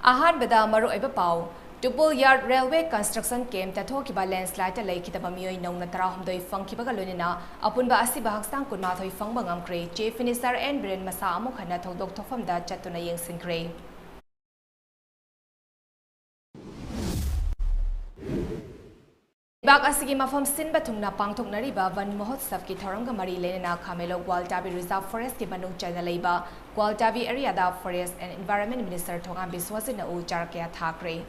Ahanbada maru iba pau. Double Yard Railway Construction Camp tathokiba landslide laikitaba mioi nongna tarahumdoi fangkibaga loinina apunba asiba haksang kunmathoi fangba ngamkre chief minister and Biren masa amuk hana thodok thofamda chatuna yengsinkre. Bak asigi mafam sinba thungna pangthoknariba Van Mahotsav ki thoramga mari lenena Khamelo Gwaltabi Reserve Forest ki manung chana leiba Gwaltabi area da Forest and Environment Minister Thongam Biswasina u charkya thakre.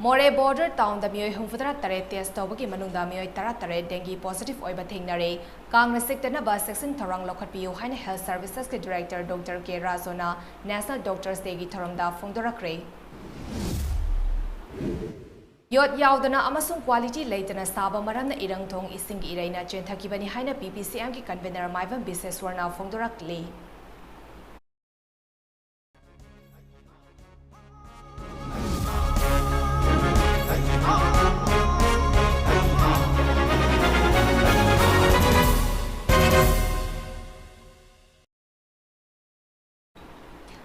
More border town the Mui Humfudra Tare test Tobaki Manunda Mui Taratare dengue positive oiba thingnare Kang Nasikana bus section Tarang Lokapiu Hine Health Services Director Dr. K. Razona National Doctors Degi Taramda Fungdorakre. Yot Yaudana Amasung quality Latana Saba Marana Irangtong Ising Irena Chentakibani Hina PPCM ki convener MAIBAM business were now Fungdorakli.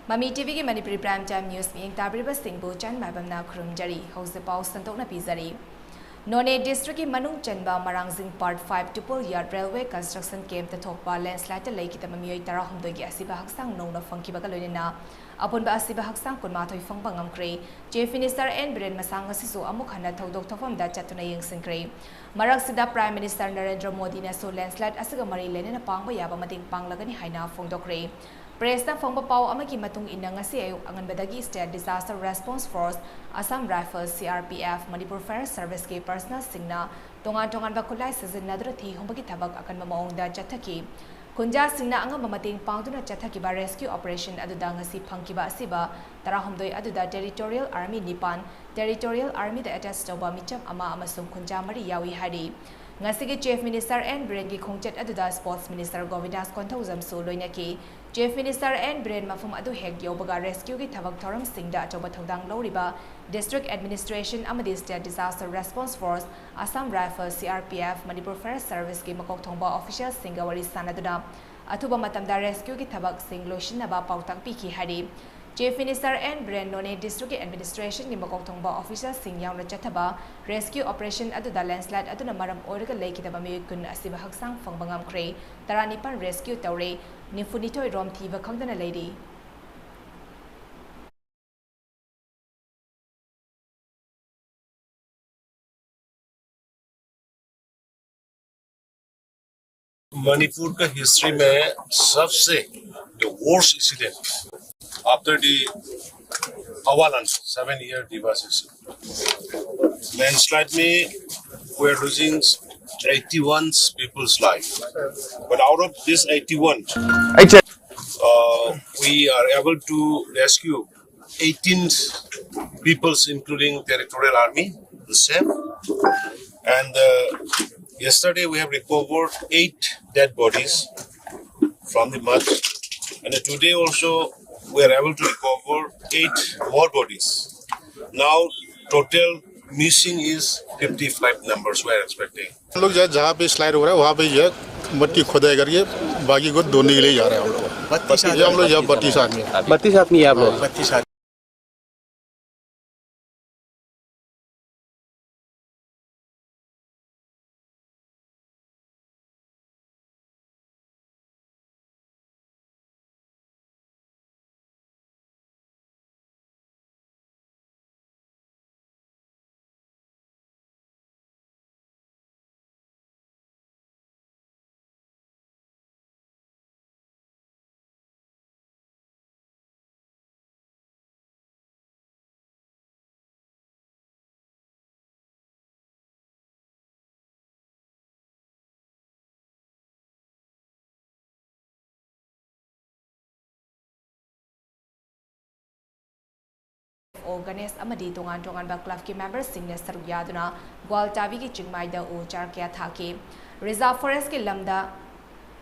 Mami TV ki Manipuri Prime Time News meeting Tabriba Singbo Chan MAIBAM na Khurumjari House the Pau Santok na Pizari None District ki Manung Chanba Marangzing Part 5 Double Yard Railway Construction Camp the Thokpa landslide Laikita Mamioi Tarahumdogi Asiba Haksang Nong na Funkibaga Loinina Upon ba Asiba Haksang Kunmatoy Fangpangam Kre Chief Minister and Biren Masang Sisu Amukhana Thodok Thofam da Chatuna Yengsinkre Maraksida Prime Minister Narendra Modi na so landslide Asiga Mari Lenina Pangba Yaba Mating Panglagani Haina Fongdokre Presna Fongba Pau Amaki Matung Inangasi Ayu Anganbadagi State Disaster Response Force, Assam Rifles, CRPF, Manipur Fire Service ke Personal Singna, Tongan Bakulai Season Nadrathi, Humbaki Tabak Akan Mamaong da Jataki. Kunja Singna Anga Mamating Pangduna Jataki ba Rescue Operation Adudangasi Pangkiba Siba, Tarahumdoi Aduda Territorial Army Nipan, Territorial Army the attached Toba Micham Ama Amasung Kunja Mari Yawi Hadi. Ngasigi Chief Minister and Biren ki Khongchet Aduda Sports Minister Govindas Konthozam so loinaki Chief Minister and Biren mafum adu hek yobaga rescue ki thabak thoram singda achoba thodang loriba District Administration amadi State Disaster Response Force Assam Rifles CRPF Manipur Fire Service ki makok thongba official singawari sanaduna atuba matamda rescue ki thabak sing loishinaba pautang piki hari Chief Minister and Biren None District Administration ki makok thongba official sing yauna chathaba rescue operation aduda landslide aduna maram oiraga leikitaba miyukun asiba haksang fangbangam kre taranipan rescue tawre Nifunitoi rom thiba khangdana lady Manipur का history में सबसे the worst incident after the avalanche 7-year devastation landslide में we are losing 81 people's life, but out of this 81 we are able to rescue 18 peoples including territorial army the same and yesterday we have recovered 8 dead bodies from the mud and today also we are able to recover 8 more bodies. Now total missing is 55 numbers we are expecting. हम लोग जहाँ पे slide हो रहा है वहाँ पे ये मट्टी खोदाई करके बाकी को ढूंढने के लिए जा रहे हैं हम लोग। हम लोग जब 32 आदमी है आप लोग 32 आदमी। Ganesh amadi tongan ba club ki members sing ne saruk yaduna Gwaltabi ki Chingmai da u charkya thaki Reserve Forest ki lamda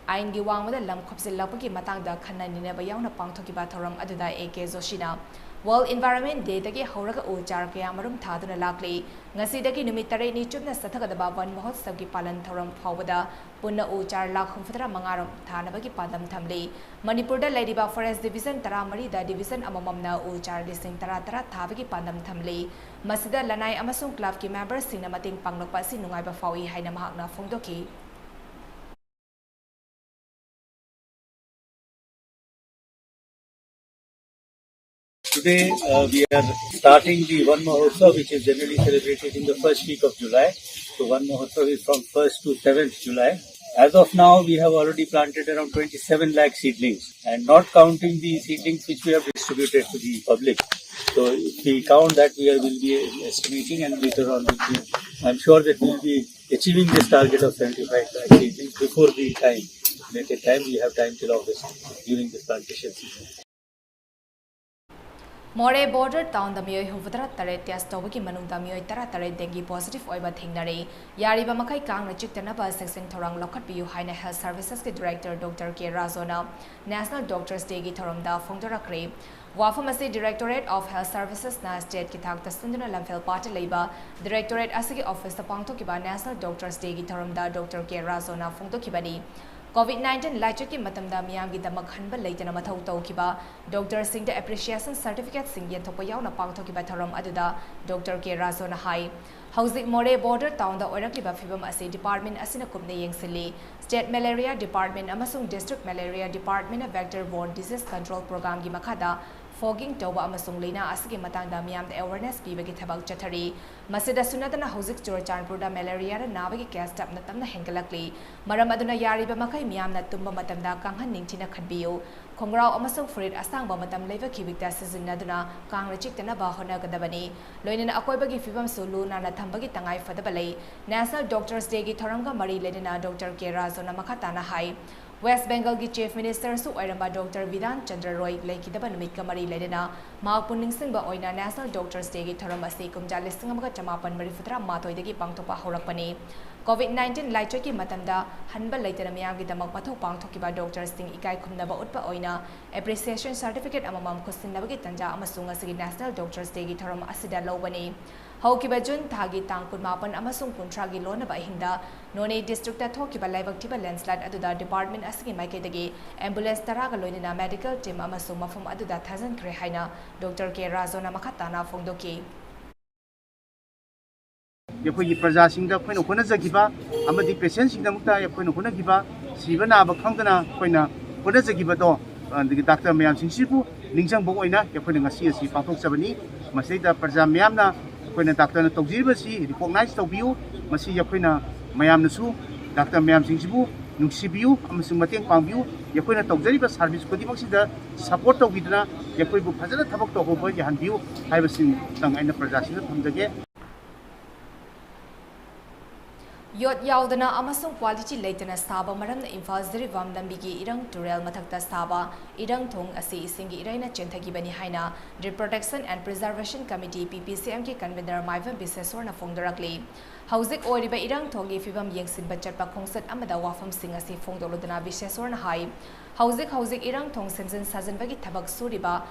ain gi wangmada lam khopsil lapaki matang da khanna ni ne ba yauna pangthoki ba thoram aduda AK Joshina World Environment Day dagi hauraga u char kaya marum thaduna lakli ngasi dagi numit tarai ni chupna sathagada wan mahotsav gi palan thoram phawada punna u char lakh humfatra mangaram thanabagi padam thamli Manipur da ladiba Forest Division taramari da Division amamamna u char lising tara thabagi padam thamli masida lanai amasung club ki members singna mating panglokpa si nungaiba fawi haina mahakna phongdoki Today we are starting the One Mahotsav, which is generally celebrated in the first week of July. So One Mahotsav is from 1st to 7th July. As of now, we have already planted around 27 lakh seedlings, and not counting the seedlings which we have distributed to the public. So if we count that, will be estimating, and later on, I'm sure that we will be achieving this target of 75 lakh seedlings before the time. Later time, we have time till August during this plantation season. More border town the Mio Huvatra Tare test Tobaki Manung the Mio Tara Tare dengue positive oiba thingnare. Yariba Makai Kang Chiktanaba section Torang Lokat Biu Haina Health Services Director Dr. K. Razona, National Doctors Day Toramda Fongdora Kre. Wafamasi Directorate of Health Services na State Kitak Tasunduna Lamfel Party Labor, Directorate Asigi Office the Pangtokiba National Doctors Day Toramda Dr. K. Razona Fongtokibani. COVID-19 laichaki matamda miyamgi damak hanba leitana mathau tawkiba Dr. Singh the Appreciation Certificate Singh yenthopa yauna pangthokiba tharam aduda Dr. K. Razona hai Hauzik More border town the oirakliba fibam ase department asina kumne yengsili State Malaria Department amasung District Malaria Department of Vector-borne Disease Control Program gi makhada fogging toba amasung leina asigi matangda miyam the awareness pibagi thabak chathari masida sunadana hauzik Churachandpur da malaria ra nabagi case tapna tamna hengalakli maram aduna yariba makai miyam na tumba matamda kanghan ningthina khanbiyo khongrau amasung furit asangba matam leva kibikta sizinaduna kangra chiktana ba hona gadabani loinana akoibagi fibam sulu na thambagi tangai fadabalai National Doctors Day gi thoramga mari ledina Dr. K. Razona makhatana hai West Bengal ki Chief Minister su oiramba Dr. Vidhan Chandra Roy laikidaba numit kamari ledena mak puning singba oina National Doctors Day gi thoram ase kumja listing amaga chamapan marifutra matoi dagi pangthopa horakpani COVID-19 laichoi ki matamda hanba leitana miyam gi damak mathau pangthokiba Dr. Singh ikai khumnaba utpa oina Appreciation Certificate amamam khusinabagi tanja amasung asigi National Doctors Day gi thoram asida lobani Haukiba Jun Thagi Tang Kunmapan Amasung Puntragi Lona Bahinda, None District Tokiba Livak Tiba Landslide Aduda Department Asigi Maikedagi, Ambulance Taraga Loinina Medical Team Amasung Mafum Aduda Tazan Krehaina, Dr. K. Razona Makatana Fongdoki. Yapoi Praja Singha Point of Honazakiba, Amadi Patient Singamta, Yapon of Honakiba, Sivana Bakangana, Poina, Honazakibato, and the Dr. Mayam Sinsipu, Lingsang Boina, Yapon CSC Patok Sabani, Maseta Praja Mayamna. When a doctor to Zibasi, recognize the view, Masi Yapina, Mayam Nasu, Dr. Mayam Singsibu, Nusibu, Amasumating Pangview, Yapina to Zeriba service, Kodimosida, support of Vidna, Yapu Pazana Tabak to Hobo Yahan View, I was in Tang and the Praja from the gate. Yot Yaudana Amasung quality Latana Saba Maram the Infazri Vam Lambigi Irang Turel Matakta Saba, Irang Tung Asi Singi Irena Chentaki Bani Haina, the Protection and Preservation Committee PPCMK convener MAIBAM business or Fongdorakli. Hauzik Oriba Irang Tongi Fibam Yangsin Bachatpa Kongsat Amada Wafam Singasi Fongdolodana business or Hai. Hauzik Irang Tong Sensen Sazan Bagi Tabak Suriba.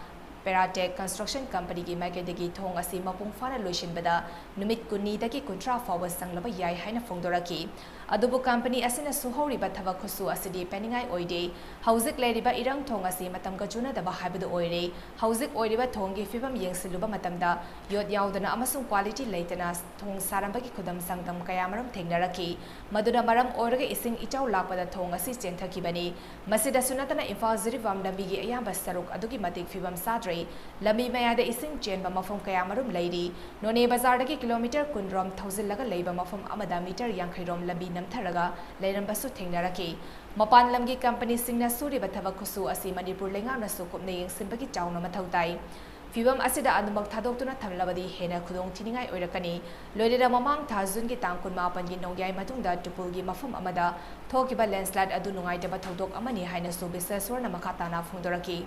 Peratech Construction Company ki Maikadagi Thong asi mapung fana loishin bada numit kunni dagi kuntra fawa sanglaba yai haina fongdoraki adubu company asina suhori ba thaba khusu asidi peningai oide hauzik leriba irang thong asi matam ka chuna daba haibadu oire hauzik oiriba thongi fibam yengsiluba matamda yod yaudana amasung quality leitana thong saramba ki khudam sangdam kayamaram thengnaraki maduna maram oiraga ising ichau lapada thong asi chenthaki bani masida sunatana Imphal Zirivam Lambigi ayamba saruk adugi matik fibam sadre Lami Mayada ising Chen Bamafum Kayamarum Lady, None Bazardaki kilometer Kundrom Thousand Laga Labor Mafum Amada meter Yankirom Labi Namtaraga, Layram Basu Tengaraki. Mapan Lamgi Company Singna Suri Batavakusu Asi Manipur Lengana Sukup Naying Simbaki Town Matautai. Fibam Asida Adamak Tadokuna Tamlabadi Hena Kudong Tiningai Oirakani, Loida Mamang Tazun Gitankun Mapan Ginongai Matunda Tupulgi Mafum Amada, Tokiba Landslide Adunungai Dabatodok Amani Haina Subisa or Namakatana Fundoraki.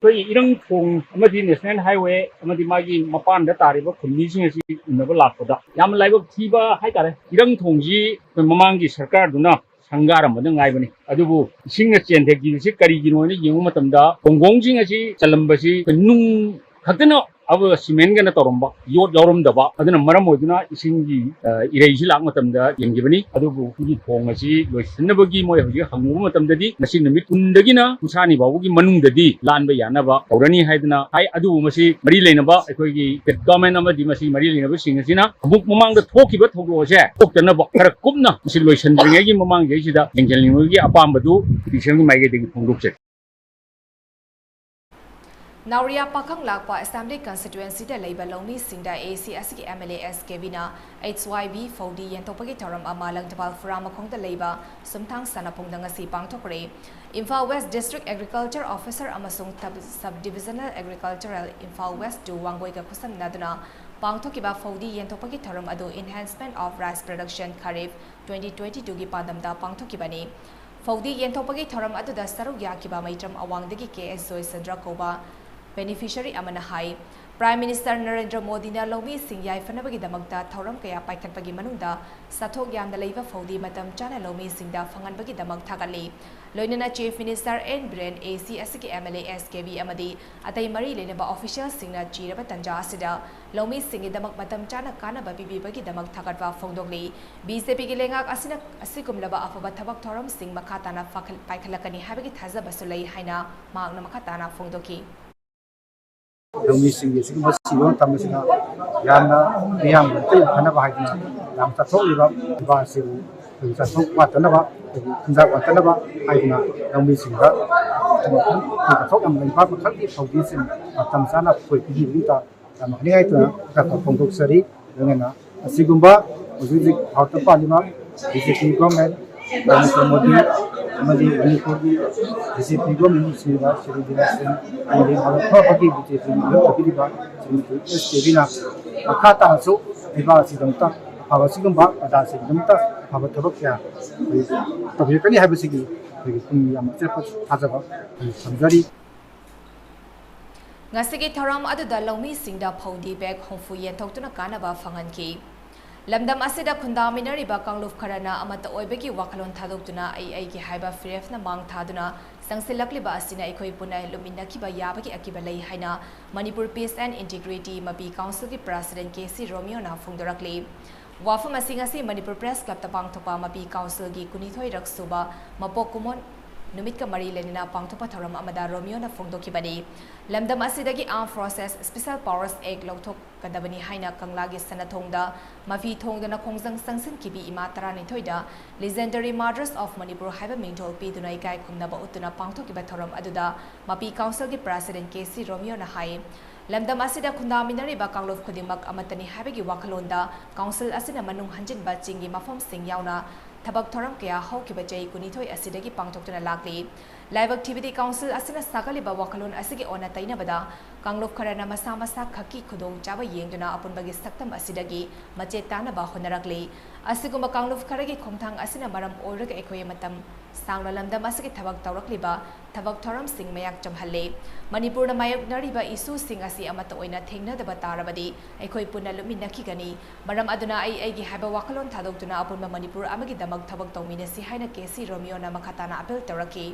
Irang Thong amadi National Highway amadi magi mapan da tariba khumni sing asi unaba lakpada yam laiba thiba haitare Irang Thongji mamangi sarkar duna ꯁꯪꯒꯥꯔꯝꯕꯗ ꯉꯥꯏꯕꯅꯤ ꯑꯗꯨꯕꯨ ꯏꯁꯤꯡꯅ ꯆꯦꯟꯊꯈꯤꯕꯁꯤ ꯀꯔꯤꯒꯤꯅꯣꯅ ꯌꯦꯡꯕ ꯃꯇꯝꯗ ꯈꯣꯡꯒꯣꯡꯁꯤꯡ ꯑꯁꯤ ꯆꯜꯂꯝꯕꯁꯤ ꯅꯨꯡ ꯈꯛꯇꯅ ꯑꯕ ꯁꯤꯃꯦꯟꯒꯅ ꯇꯧꯔꯝꯕ ꯌꯣꯠ ꯌꯥꯎꯔꯝꯗꯕ ꯑꯗꯨꯅ ꯃꯔꯝ ꯑꯣꯏꯗꯨꯅ ꯏꯁꯤꯡꯒꯤ ꯏꯔꯩꯁꯤ ꯂꯥꯛ ꯃꯇꯝꯗ ꯌꯦꯡꯈꯤꯕꯅꯤ ꯑꯗꯨꯕꯨ ꯁꯤꯒꯤ ꯊꯣꯡ ꯑꯁꯤ ꯂꯣꯏꯁꯤꯟꯅꯕꯒꯤ ꯃꯣꯏ ꯍꯧꯖꯤꯛ ꯍꯪꯉꯨꯕ ꯃꯇꯝꯗꯗꯤ ꯉꯁꯤ ꯅꯨꯃꯤꯠ 10ꯗꯒꯤꯅ 30ꯅꯤ ꯐꯥꯎꯕꯒꯤ ꯃꯅꯨꯡꯗꯗꯤ ꯂꯥꯟꯕ ꯌꯥꯅꯕ ꯍꯧꯔꯅꯤ ꯍꯥꯏꯗꯅ ꯍꯥꯏ ꯑꯗꯨꯕꯨ ꯃꯁꯤ ꯃꯔꯤ ꯂꯩꯅꯕ ꯑꯩꯈꯣꯏꯒꯤ ꯁ꯭ꯇꯦꯠ ꯒꯚꯔꯟꯃꯦꯟꯠ ꯑꯃꯗꯤ ꯃꯁꯤ ꯃꯔꯤ ꯂꯩꯅꯕꯁꯤꯡ ꯑꯁꯤꯅ ꯑꯃꯨꯛ ꯃꯃꯥꯡꯗ ꯊꯣꯛꯈꯤꯕ ꯊꯧꯗꯣꯛ ꯑꯁꯦ ꯊꯣꯛꯇꯅꯕ ꯈꯔ ꯀꯨꯞꯅ ꯃꯁꯤ ꯂꯣꯏꯁꯤꯟꯗ꯭ꯔꯤꯉꯩꯒꯤ ꯃꯃꯥꯡꯁꯤꯗ ꯌꯦꯡꯁꯤꯟꯅꯤꯡꯕꯒꯤ ꯑꯄꯥꯝꯕꯗꯨ ꯄꯤꯁꯤꯑꯦꯜꯒꯤ ꯃꯥꯏꯀꯩꯗꯒꯤ ꯐꯣꯡꯗꯣꯛꯆꯔꯤ Nauria Pakang Lakpa Assembly Constituency da Labour Lomi Singda AC Asiki MLA SKBna HYB Fodi Yentopagi Toram Amalang Tabal Furamakong da Labour Sumtang Sanapong Dangasi Pangtokre Imphal West District Agriculture Officer Amasung Subdivisional Agricultural Imphal West to Wangboika Kusam Naduna Pangtokiba Fodi Yentopagi Toram Adu Enhancement of Rice Production Kharif 2022 gi Padamda Pangtokibani Fodi Yentopagi Toram Adu da Saru Yakiba Maitram Awangdagi KS Zoy Sandra Koba Beneficiary Amana Hai Prime Minister Narendra Modi na Lomi Singh Yai Fanabagi Damagda Thoram Kaya Paikatpagi Manunda Sathok Yamda Laiva Fodi Matam Chana Lomi Singh da Fanganbagi Damag Thagale Loinana Chief Minister N Brain AC Asiki MLA SKB Amadi Atai Mari Lenaba Official Singna Chiraba Tanja Asida Lomi Singh Damak Matam Chana Kana Babi Bagi Damag Thagatwa Fongdogli BJP gi Lengak Asina Asikum Laba Afaba Thabak Thoram Singh Makatana Fakal Paikalakani Habagi Thaza Basulai Haina Magna Makatana Fongdoki Lomi Singh Sigma Silo Tamasina Yana Miam Hanaba Haidina Lam Tato Iba Siru Sato Watanaba Kinza Watanaba Haidina Lomi Singha Tato Am Limpa Makati Foundation Tamsana Pui Vita Tamani Haidina Kata Pondok Sari Dengan Sigumba Uzik Hauta Palima BJP government Mr. Modi Madi Manipuri BJP government Sira Shri Dinasin Madi Halapagi BJP Lokiba Sri SKBna Makata Hasu Iba Sidamta Havasigumba Ada Sidamta Havatabakya Tabikani Habasigi Yam Chepa Hazaba Samjari Ngasigi Thoram Aduda Lomi Singda Podi Beg Hongfu Yentoktuna Kanaba Fanganki Lamdam Asida Kundaminari Bakangluf Karana Amata Oibeki Wakalon Tadotuna Aiki Haiba Firefna Mang Taduna Sangsilakli Basina Ekoi Puna Luminakiba Yabaki Akibalai Haina Manipur Peace and Integrity Mapi Council ki President KC Romeo na Fungdorakli Wafum Asingasi Manipur Press Club Tapang Topa Mapi Council gi Kunithoi Raksuba Mapokumon Numit ka Mari Lenina Pangtopa Thoram Amada Romeo na Fungdokibani Lamdam Asidagi Armed Forces Special Powers Act Lokthok Kadabani Haina Kanglagi Sanathongda Mafi Thongdana Khongzang Sangsin Kibi Imatara Nithoida Legendary Murders of Manipur Haiba Mingtol Pidunai Kai Kumnaba Utuna Pangtokiba Thoram Aduda Mapi Council ki President KC Romeo na Hai Lamdam Asida Kundaminari Bakanglov Kudimak Amatani Habagi Wakalonda Council Asina Manung Hanjin Bachingi Mafam Sing Yauna Tabak Thoram Kaya Hokiba Jay Kunithoi Asidagi Pangtokuna Lakli Live Activity Council Asina Sakaliba Wakalon Asigi Ona Tainabada Kanglov Karana Masa Masa Kaki Kudong Java Yengduna upon Bagi Saktam Asidagi Machetana Bahonarakli Asiguma Kanglov Karagi Komtang Asina Maram Oraka Ekoyamatam Sangla Lamdam Asigi Tabak Taurakliba Tabak Thoram Sing Mayak Jamhale Manipur na Mayak Nariba Isu Sing Asi Amata Oina Tengna the Batarabadi Ekoi Puna Luminakigani Maram Aduna Agi Haba Wakalon Tadotuna upon Manipur Amagi Damag Tabak Tomina Sihaina KC Romeo na Makatana Apel Taraki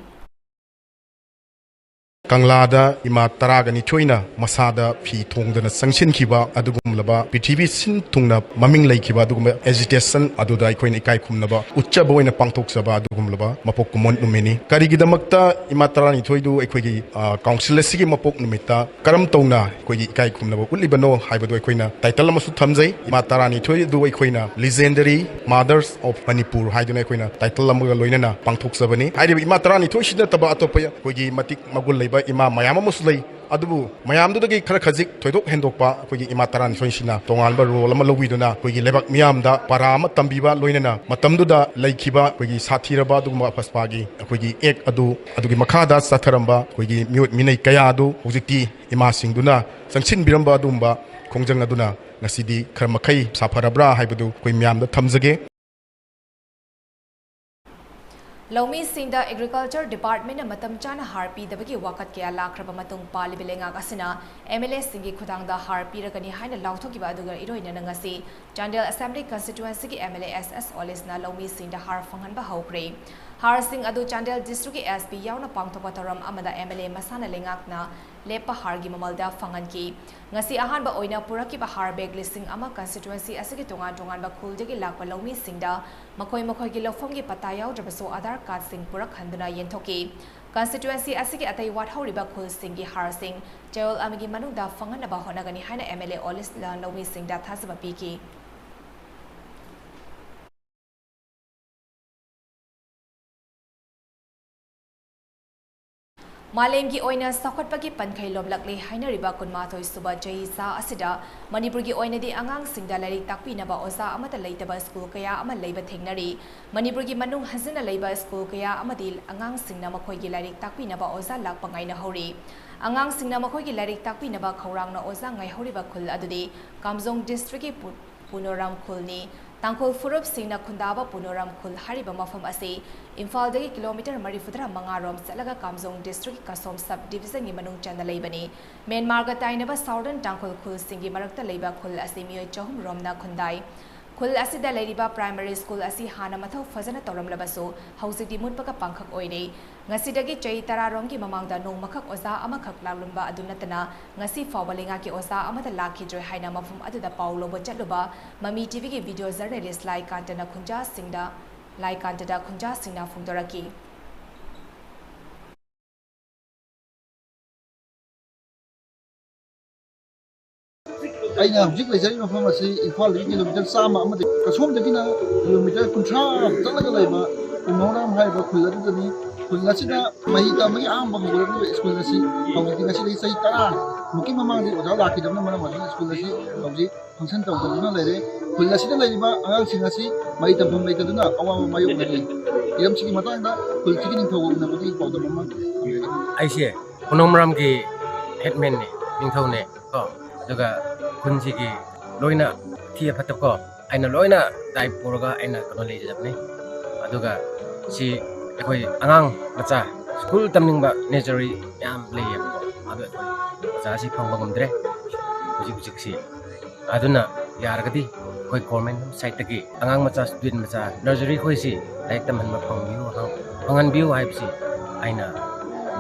Kanglada ima taragani choina masada phi thongdana sangshin khiba adugumlaba prithibi sin thungna maming laikhiba adugum agitation aduda ikhoina ikai khumnaba uchcha boina pangthok saba adugumlaba mapok kumon numeni karigi damakta ima tarani thoidu ikhoigi council asigi mapok numita karam tongna ikhoigi ikai khumnaba ulibano haibadu ikhoina title amasu thamjai ima tarani thoidu ikhoina legendary mothers of Manipur haiduna ikhoina title amaga loinana pangthok sabani haidi ima tarani thoisida taba atopa ikhoigi matik magul Ima Mayama Muslay Adubu Mayam do the Karazik Toyok Hendopa Kugi Imataran Sonshina Tongalba Rolama Lowiduna Kugi Lebak Miamda Parama Tambiba Loinana Matamduda Laikiba Kugi Satiraba Duma Paspagi Kugi Ek Adu Adugi Makada Sataramba Kugi Mute Minay Kayadu Uziki Ima Singduna Sanchin Biramba Dumba Konjangaduna Nasidi Karmakai Saparabra Haibadu Kui Miam the Tamzage ꯂꯧꯃꯤꯁꯤꯡꯗ agriculture ꯗꯤꯄꯥꯔꯠꯃꯦꯟꯅ ꯃꯇꯝ ꯆꯥꯅ ꯍꯥꯔ ꯄꯤꯗꯕꯒꯤ ꯋꯥꯀꯠ ꯀꯌꯥ ꯂꯥꯛꯈ꯭ꯔꯕ ꯃꯇꯨꯡ ꯄꯥꯜꯂꯤꯕ ꯂꯩꯉꯥꯛ ꯑꯁꯤꯅ MLAꯁꯤꯡꯒꯤ ꯈꯨꯠꯊꯥꯡꯗ ꯍꯥꯔ ꯄꯤꯔꯒꯅꯤ ꯍꯥꯏꯅ ꯂꯥꯎꯊꯣꯛꯈꯤꯕ ꯑꯗꯨꯒ ꯏꯔꯣꯏꯅꯅ ꯉꯁꯤ ꯆꯥꯟꯗꯦꯜ ꯑꯦꯁꯦꯝꯕ꯭ꯂꯤ ꯀꯟꯁꯇꯤꯇ꯭ꯌꯨꯑꯦꯟꯁꯤꯒꯤ MLA SS ꯑꯣꯂꯤꯁꯅ ꯂꯧꯃꯤꯁꯤꯡꯗ ꯍꯥꯔ ꯐꯪꯍꯟꯕ ꯍꯧꯈ꯭ꯔꯦ꯫ ꯍꯥꯔꯁꯤꯡ ꯑꯗꯨ ꯆꯥꯟꯗꯦꯜ ꯗꯤꯁꯇ꯭ꯔꯤꯛꯀꯤ SP ꯌꯥꯎꯅ ꯄꯥꯡꯊꯣꯛꯄ ꯊꯧꯔꯝ ꯑꯃꯗ MLA ꯃꯁꯥꯅ ꯂꯩꯉꯥꯛꯅ ꯂꯦꯞꯄ ꯍꯥꯔꯒꯤ ꯃꯃꯜꯗ ꯐꯪꯍꯟꯈꯤ꯫ ꯉꯁꯤ ꯑꯍꯥꯟꯕ ꯑꯣꯏꯅ ꯄꯨꯔꯛꯈꯤꯕ ꯍꯥꯔ ꯕꯦꯒ 1,000 ꯀꯟꯁꯇꯤꯇ꯭ꯌꯨꯑꯦꯟꯁꯤ ꯑꯁꯤꯒꯤ ꯇꯣꯉꯥꯟ-ꯇꯣꯉꯥꯟꯕ ꯈꯨꯜꯗꯒꯤ ꯂꯥꯛꯄ ꯂꯧꯃꯤꯁꯤꯡꯗ ꯃꯈꯣꯏꯒꯤ ꯂꯧꯐꯝꯒꯤ ꯄꯇꯥ ꯌꯥꯎꯗ꯭ꯔꯕꯁꯨ ꯑꯙꯥꯔ ꯀꯥꯔꯗꯁꯤꯡ ꯄꯨꯔꯛꯍꯟꯗꯨꯅ ꯌꯦꯟꯊꯣꯛꯈꯤ꯫ ꯀꯟꯁꯇꯤꯇ꯭ꯌꯨꯑꯦꯟꯁꯤ ꯑꯁꯤꯒꯤ ꯑꯇꯩ ꯋꯥꯠꯍꯧꯔꯤꯕ ꯈꯨꯜꯁꯤꯡꯒꯤ ꯍꯥꯔꯁꯤꯡ ꯆꯌꯣꯜ ꯑꯃꯒꯤ ꯃꯅꯨꯡꯗ ꯐꯪꯍꯟꯅꯕ ꯍꯣꯠꯅꯒꯅꯤ ꯍꯥꯏꯅ MLA ꯑꯣꯂꯤꯁꯅ ꯂꯧꯃꯤꯁꯤꯡꯗ ꯊꯥꯖꯕ ꯄꯤꯈꯤ꯫ ꯃꯥꯂꯦꯝꯒꯤ ꯑꯣꯏꯅ ꯆꯥꯎꯈꯠꯄꯒꯤ ꯄꯟꯈꯩ ꯂꯣꯝꯂꯛꯂꯦ ꯍꯥꯏꯅꯔꯤꯕ 12ꯁꯨꯕ ꯆꯍꯤꯆꯥ ꯑꯁꯤꯗ ꯃꯅꯤꯄꯨꯔꯒꯤ ꯑꯣꯏꯅꯗꯤ ꯑꯉꯥꯡꯁꯤꯡꯗ ꯂꯥꯏꯔꯤꯛ ꯇꯥꯛꯄꯤꯅꯕ ꯑꯣꯖꯥ ꯑꯃꯠꯇ ꯂꯩꯇꯕ ꯁ꯭ꯀꯨꯜ ꯀꯌꯥ ꯑꯃ ꯂꯩꯕ ꯊꯦꯡꯅꯔꯤ꯫ ꯃꯅꯤꯄꯨꯔꯒꯤ ꯃꯅꯨꯡ ꯍꯟꯖꯤꯟꯅ ꯂꯩꯕ ꯁ꯭ꯀꯨꯜ ꯀꯌꯥ ꯑꯃꯗꯤ ꯑꯉꯥꯡꯁꯤꯡꯅ ꯃꯈꯣꯏꯒꯤ ꯂꯥꯏꯔꯤꯛ ꯇꯥꯛꯄꯤꯅꯕ ꯑꯣꯖꯥ ꯂꯥꯛꯄ ꯉꯥꯏꯅꯍꯧꯔꯤ꯫ ꯑꯉꯥꯡꯁꯤꯡꯅ ꯃꯈꯣꯏꯒꯤ ꯂꯥꯏꯔꯤꯛ ꯇꯥꯛꯄꯤꯅꯕ ꯈꯧꯔꯥꯡꯅ ꯑꯣꯖꯥ ꯉꯥꯏꯍꯧꯔꯤꯕ ꯈꯨꯜ ꯑꯗꯨꯗꯤ ꯀꯥꯝꯖꯣꯡ ꯗꯤꯁꯇ꯭ꯔꯤꯛꯀꯤ ꯄꯨꯅꯣꯔꯥꯝ ꯈꯨꯜꯅꯤ꯫ ꯇꯥꯡꯈꯨꯜ ꯐꯨꯔꯨꯞꯁꯤꯡꯅ ꯈꯨꯟꯗꯥꯕ ꯄꯨꯅꯣꯔꯥꯝ ꯈꯨꯜ ꯍꯥꯏꯔꯤꯕ ꯃꯐꯝ ꯑꯁꯤ ꯏꯝꯐꯥꯜꯗꯒꯤ ꯀꯤꯂꯣꯃꯤꯇꯔ 45 ꯔꯣꯝ ꯆꯠꯂꯒ ꯀꯥꯝꯖꯣꯡ ꯗꯤꯁꯇ꯭ꯔꯤꯛꯀꯤ ꯀꯁꯣꯝ ꯁꯕ ꯗꯤꯕꯤꯖꯟꯒꯤ ꯃꯅꯨꯡ ꯆꯟꯅ ꯂꯩꯕꯅꯤ꯫ ꯃ꯭ꯌꯥꯟꯃꯥꯔꯒ ꯇꯥꯏꯅꯕ ꯁꯥꯎꯗꯔꯟ ꯇꯥꯡꯈꯨꯜ ꯈꯨꯜꯁꯤꯡꯒꯤ ꯃꯔꯛꯇ ꯂꯩꯕ ꯈꯨꯜ ꯑꯁꯤ ꯃꯤꯑꯣꯏ 300 ꯔꯣꯝꯅ ꯈꯨꯟꯗꯥꯏ꯫ ꯈꯨꯜ ꯑꯁꯤꯗ ꯂꯩꯔꯤꯕ ꯄ꯭ꯔꯥꯏꯃꯥꯔꯤ ꯁ꯭ꯀꯨꯜ ꯑꯁꯤ ꯍꯥꯟꯅ ꯃꯊꯧ ꯐꯖꯅ ꯇꯧꯔꯝꯂꯕꯁꯨ ꯍꯧꯖꯤꯛꯇꯤ ꯃꯨꯠꯄꯒ ꯄꯥꯡꯈꯛ ꯑꯣꯏꯔꯦ꯫ ꯉꯁꯤꯗꯒꯤ ꯆꯍꯤ 10 ꯔꯣꯝꯒꯤ ꯃꯃꯥꯡꯗ ꯅꯣꯡꯃꯈꯛ ꯑꯣꯖꯥ ꯑꯃꯈꯛ ꯂꯥꯛꯂꯝꯕ ꯑꯗꯨ ꯅꯠꯇꯅ ꯉꯁꯤ ꯐꯥꯎꯕ ꯂꯩꯉꯥꯛꯀꯤ ꯑꯣꯖꯥ ꯑꯃꯠꯇ ꯂꯥꯛꯈꯤꯗ꯭ꯔꯦ ꯍꯥꯏꯅ ꯃꯐꯝ ꯑꯗꯨꯗ ꯄꯥꯎ ꯂꯧꯕ ꯆꯠꯂꯨꯕ ꯃꯃꯤ ꯇꯤꯚꯤꯒꯤ ꯚꯤꯗꯤꯑꯣ ꯖꯔꯅꯦꯂꯤꯁ ꯂꯥꯏꯀꯥꯟꯇꯗ ꯈꯨꯟꯖꯥꯁꯤꯡꯅ ꯐꯣꯡꯗꯣꯔꯛꯈꯤ꯫ ꯑꯩꯅ ꯍꯧꯖꯤꯛ ꯂꯩꯖꯔꯤꯕ ꯃꯐꯝ ꯑꯁꯤ ꯏꯝꯐꯥꯜꯗꯒꯤ ꯀꯤꯂꯣꯃꯤꯇꯔ 100 ꯀꯁꯣꯝꯗꯒꯤꯅ ꯀꯤꯂꯣꯃꯤꯇꯔ 30 ꯆꯠꯂꯒ ꯂꯩꯕ ꯄꯨꯅꯣꯔꯥꯝ ꯍꯥꯏꯔꯤꯕ ꯈꯨꯜ ꯑꯗꯨꯗꯅꯤ꯫ ꯈꯨꯜ ꯑꯁꯤꯗ ꯃꯍꯩ ꯇꯝꯕꯒꯤ ꯑꯍꯥꯟꯕ ꯍꯧꯒꯠꯂꯛꯂꯤꯕ ꯁ꯭ꯀꯨꯜ ꯑꯁꯤ ꯍꯧꯖꯤꯛꯇꯤ ꯉꯁꯤꯗꯒꯤ ꯆꯍꯤ 10ꯃꯨꯛꯀꯤ ꯃꯃꯥꯡꯗ ꯑꯣꯖꯥ ꯂꯥꯛꯈꯤꯗꯕꯅ ꯃꯔꯝ ꯑꯣꯏꯗꯨꯅ ꯁ꯭ꯀꯨꯜ ꯑꯁꯤ ꯍꯧꯖꯤꯛ ꯐꯪꯁꯟ ꯇꯧꯗꯗꯨꯅ ꯂꯩꯔꯦ꯫ ꯈꯨꯜ ꯑꯁꯤꯗ ꯂꯩꯔꯤꯕ ꯑꯉꯥꯡꯁꯤꯡ ꯑꯁꯤ ꯃꯍꯩ ꯇꯝꯐꯝ ꯂꯩꯇꯗꯨꯅ ꯑꯋꯥꯕ ꯃꯥꯌꯣꯛꯅꯔꯤ꯫ ꯍꯤꯔꯝꯁꯤꯒꯤ ꯃꯇꯥꯡꯗ ꯈꯨꯜꯁꯤꯒꯤ ꯅꯤꯡꯊꯧꯒ ꯎꯅꯕꯒꯤ ꯄꯥꯎꯗꯝ ꯑꯃ ꯊꯝꯖꯔꯤ꯫ ꯑꯩꯁꯦ ꯄꯨꯅꯣꯃꯔꯥꯝꯒꯤ ꯍꯦꯗꯃꯦꯟꯅꯦ, ꯅꯤꯡꯊꯧꯅꯦ ꯀꯣ, ꯑꯗꯨꯒ ꯈꯨꯟꯁꯤꯒꯤ ꯂꯣꯏꯅ ꯊꯤ ꯐꯠꯇꯕꯀꯣ ꯑꯩꯅ ꯂꯣꯏꯅ ꯗꯥꯏ ꯄꯨꯔꯒ ꯑꯩꯅ ꯀꯩꯅꯣ ꯂꯩꯖꯕꯅꯤ꯫ ꯑꯗꯨꯒ ꯁꯤ ꯑꯩꯈꯣꯏ ꯑꯉꯥꯡ ꯃꯆꯥ ꯁ꯭ꯀꯨꯜ ꯇꯝꯅꯤꯡꯕ ꯅꯦꯆꯔꯔꯤ ꯌꯥꯝ ꯂꯩꯌꯦꯕꯀꯣ, ꯑꯗꯨ ꯑꯩꯈꯣꯏ ꯑꯣꯖꯥꯁꯤ ꯐꯪꯕ ꯉꯝꯗ꯭ꯔꯦ ꯍꯧꯖꯤꯛꯁꯤ꯫ ꯑꯗꯨꯅ ꯌꯥꯔꯒꯗꯤ ꯑꯩꯈꯣꯏ ꯒꯣꯔꯃꯦꯟ ꯁꯥꯏꯠꯇꯒꯤ ꯑꯉꯥꯡ ꯃꯆꯥ, ꯁ꯭ꯇꯨꯗꯦꯟ ꯃꯆꯥ, ꯅꯔꯖꯔꯤ ꯈꯣꯏꯁꯤ ꯂꯥꯏꯔꯤꯛ ꯇꯝꯍꯟꯕ ꯐꯪꯍꯟꯕꯤꯌꯨ ꯍꯥꯏꯕꯁꯤ ꯑꯩꯅ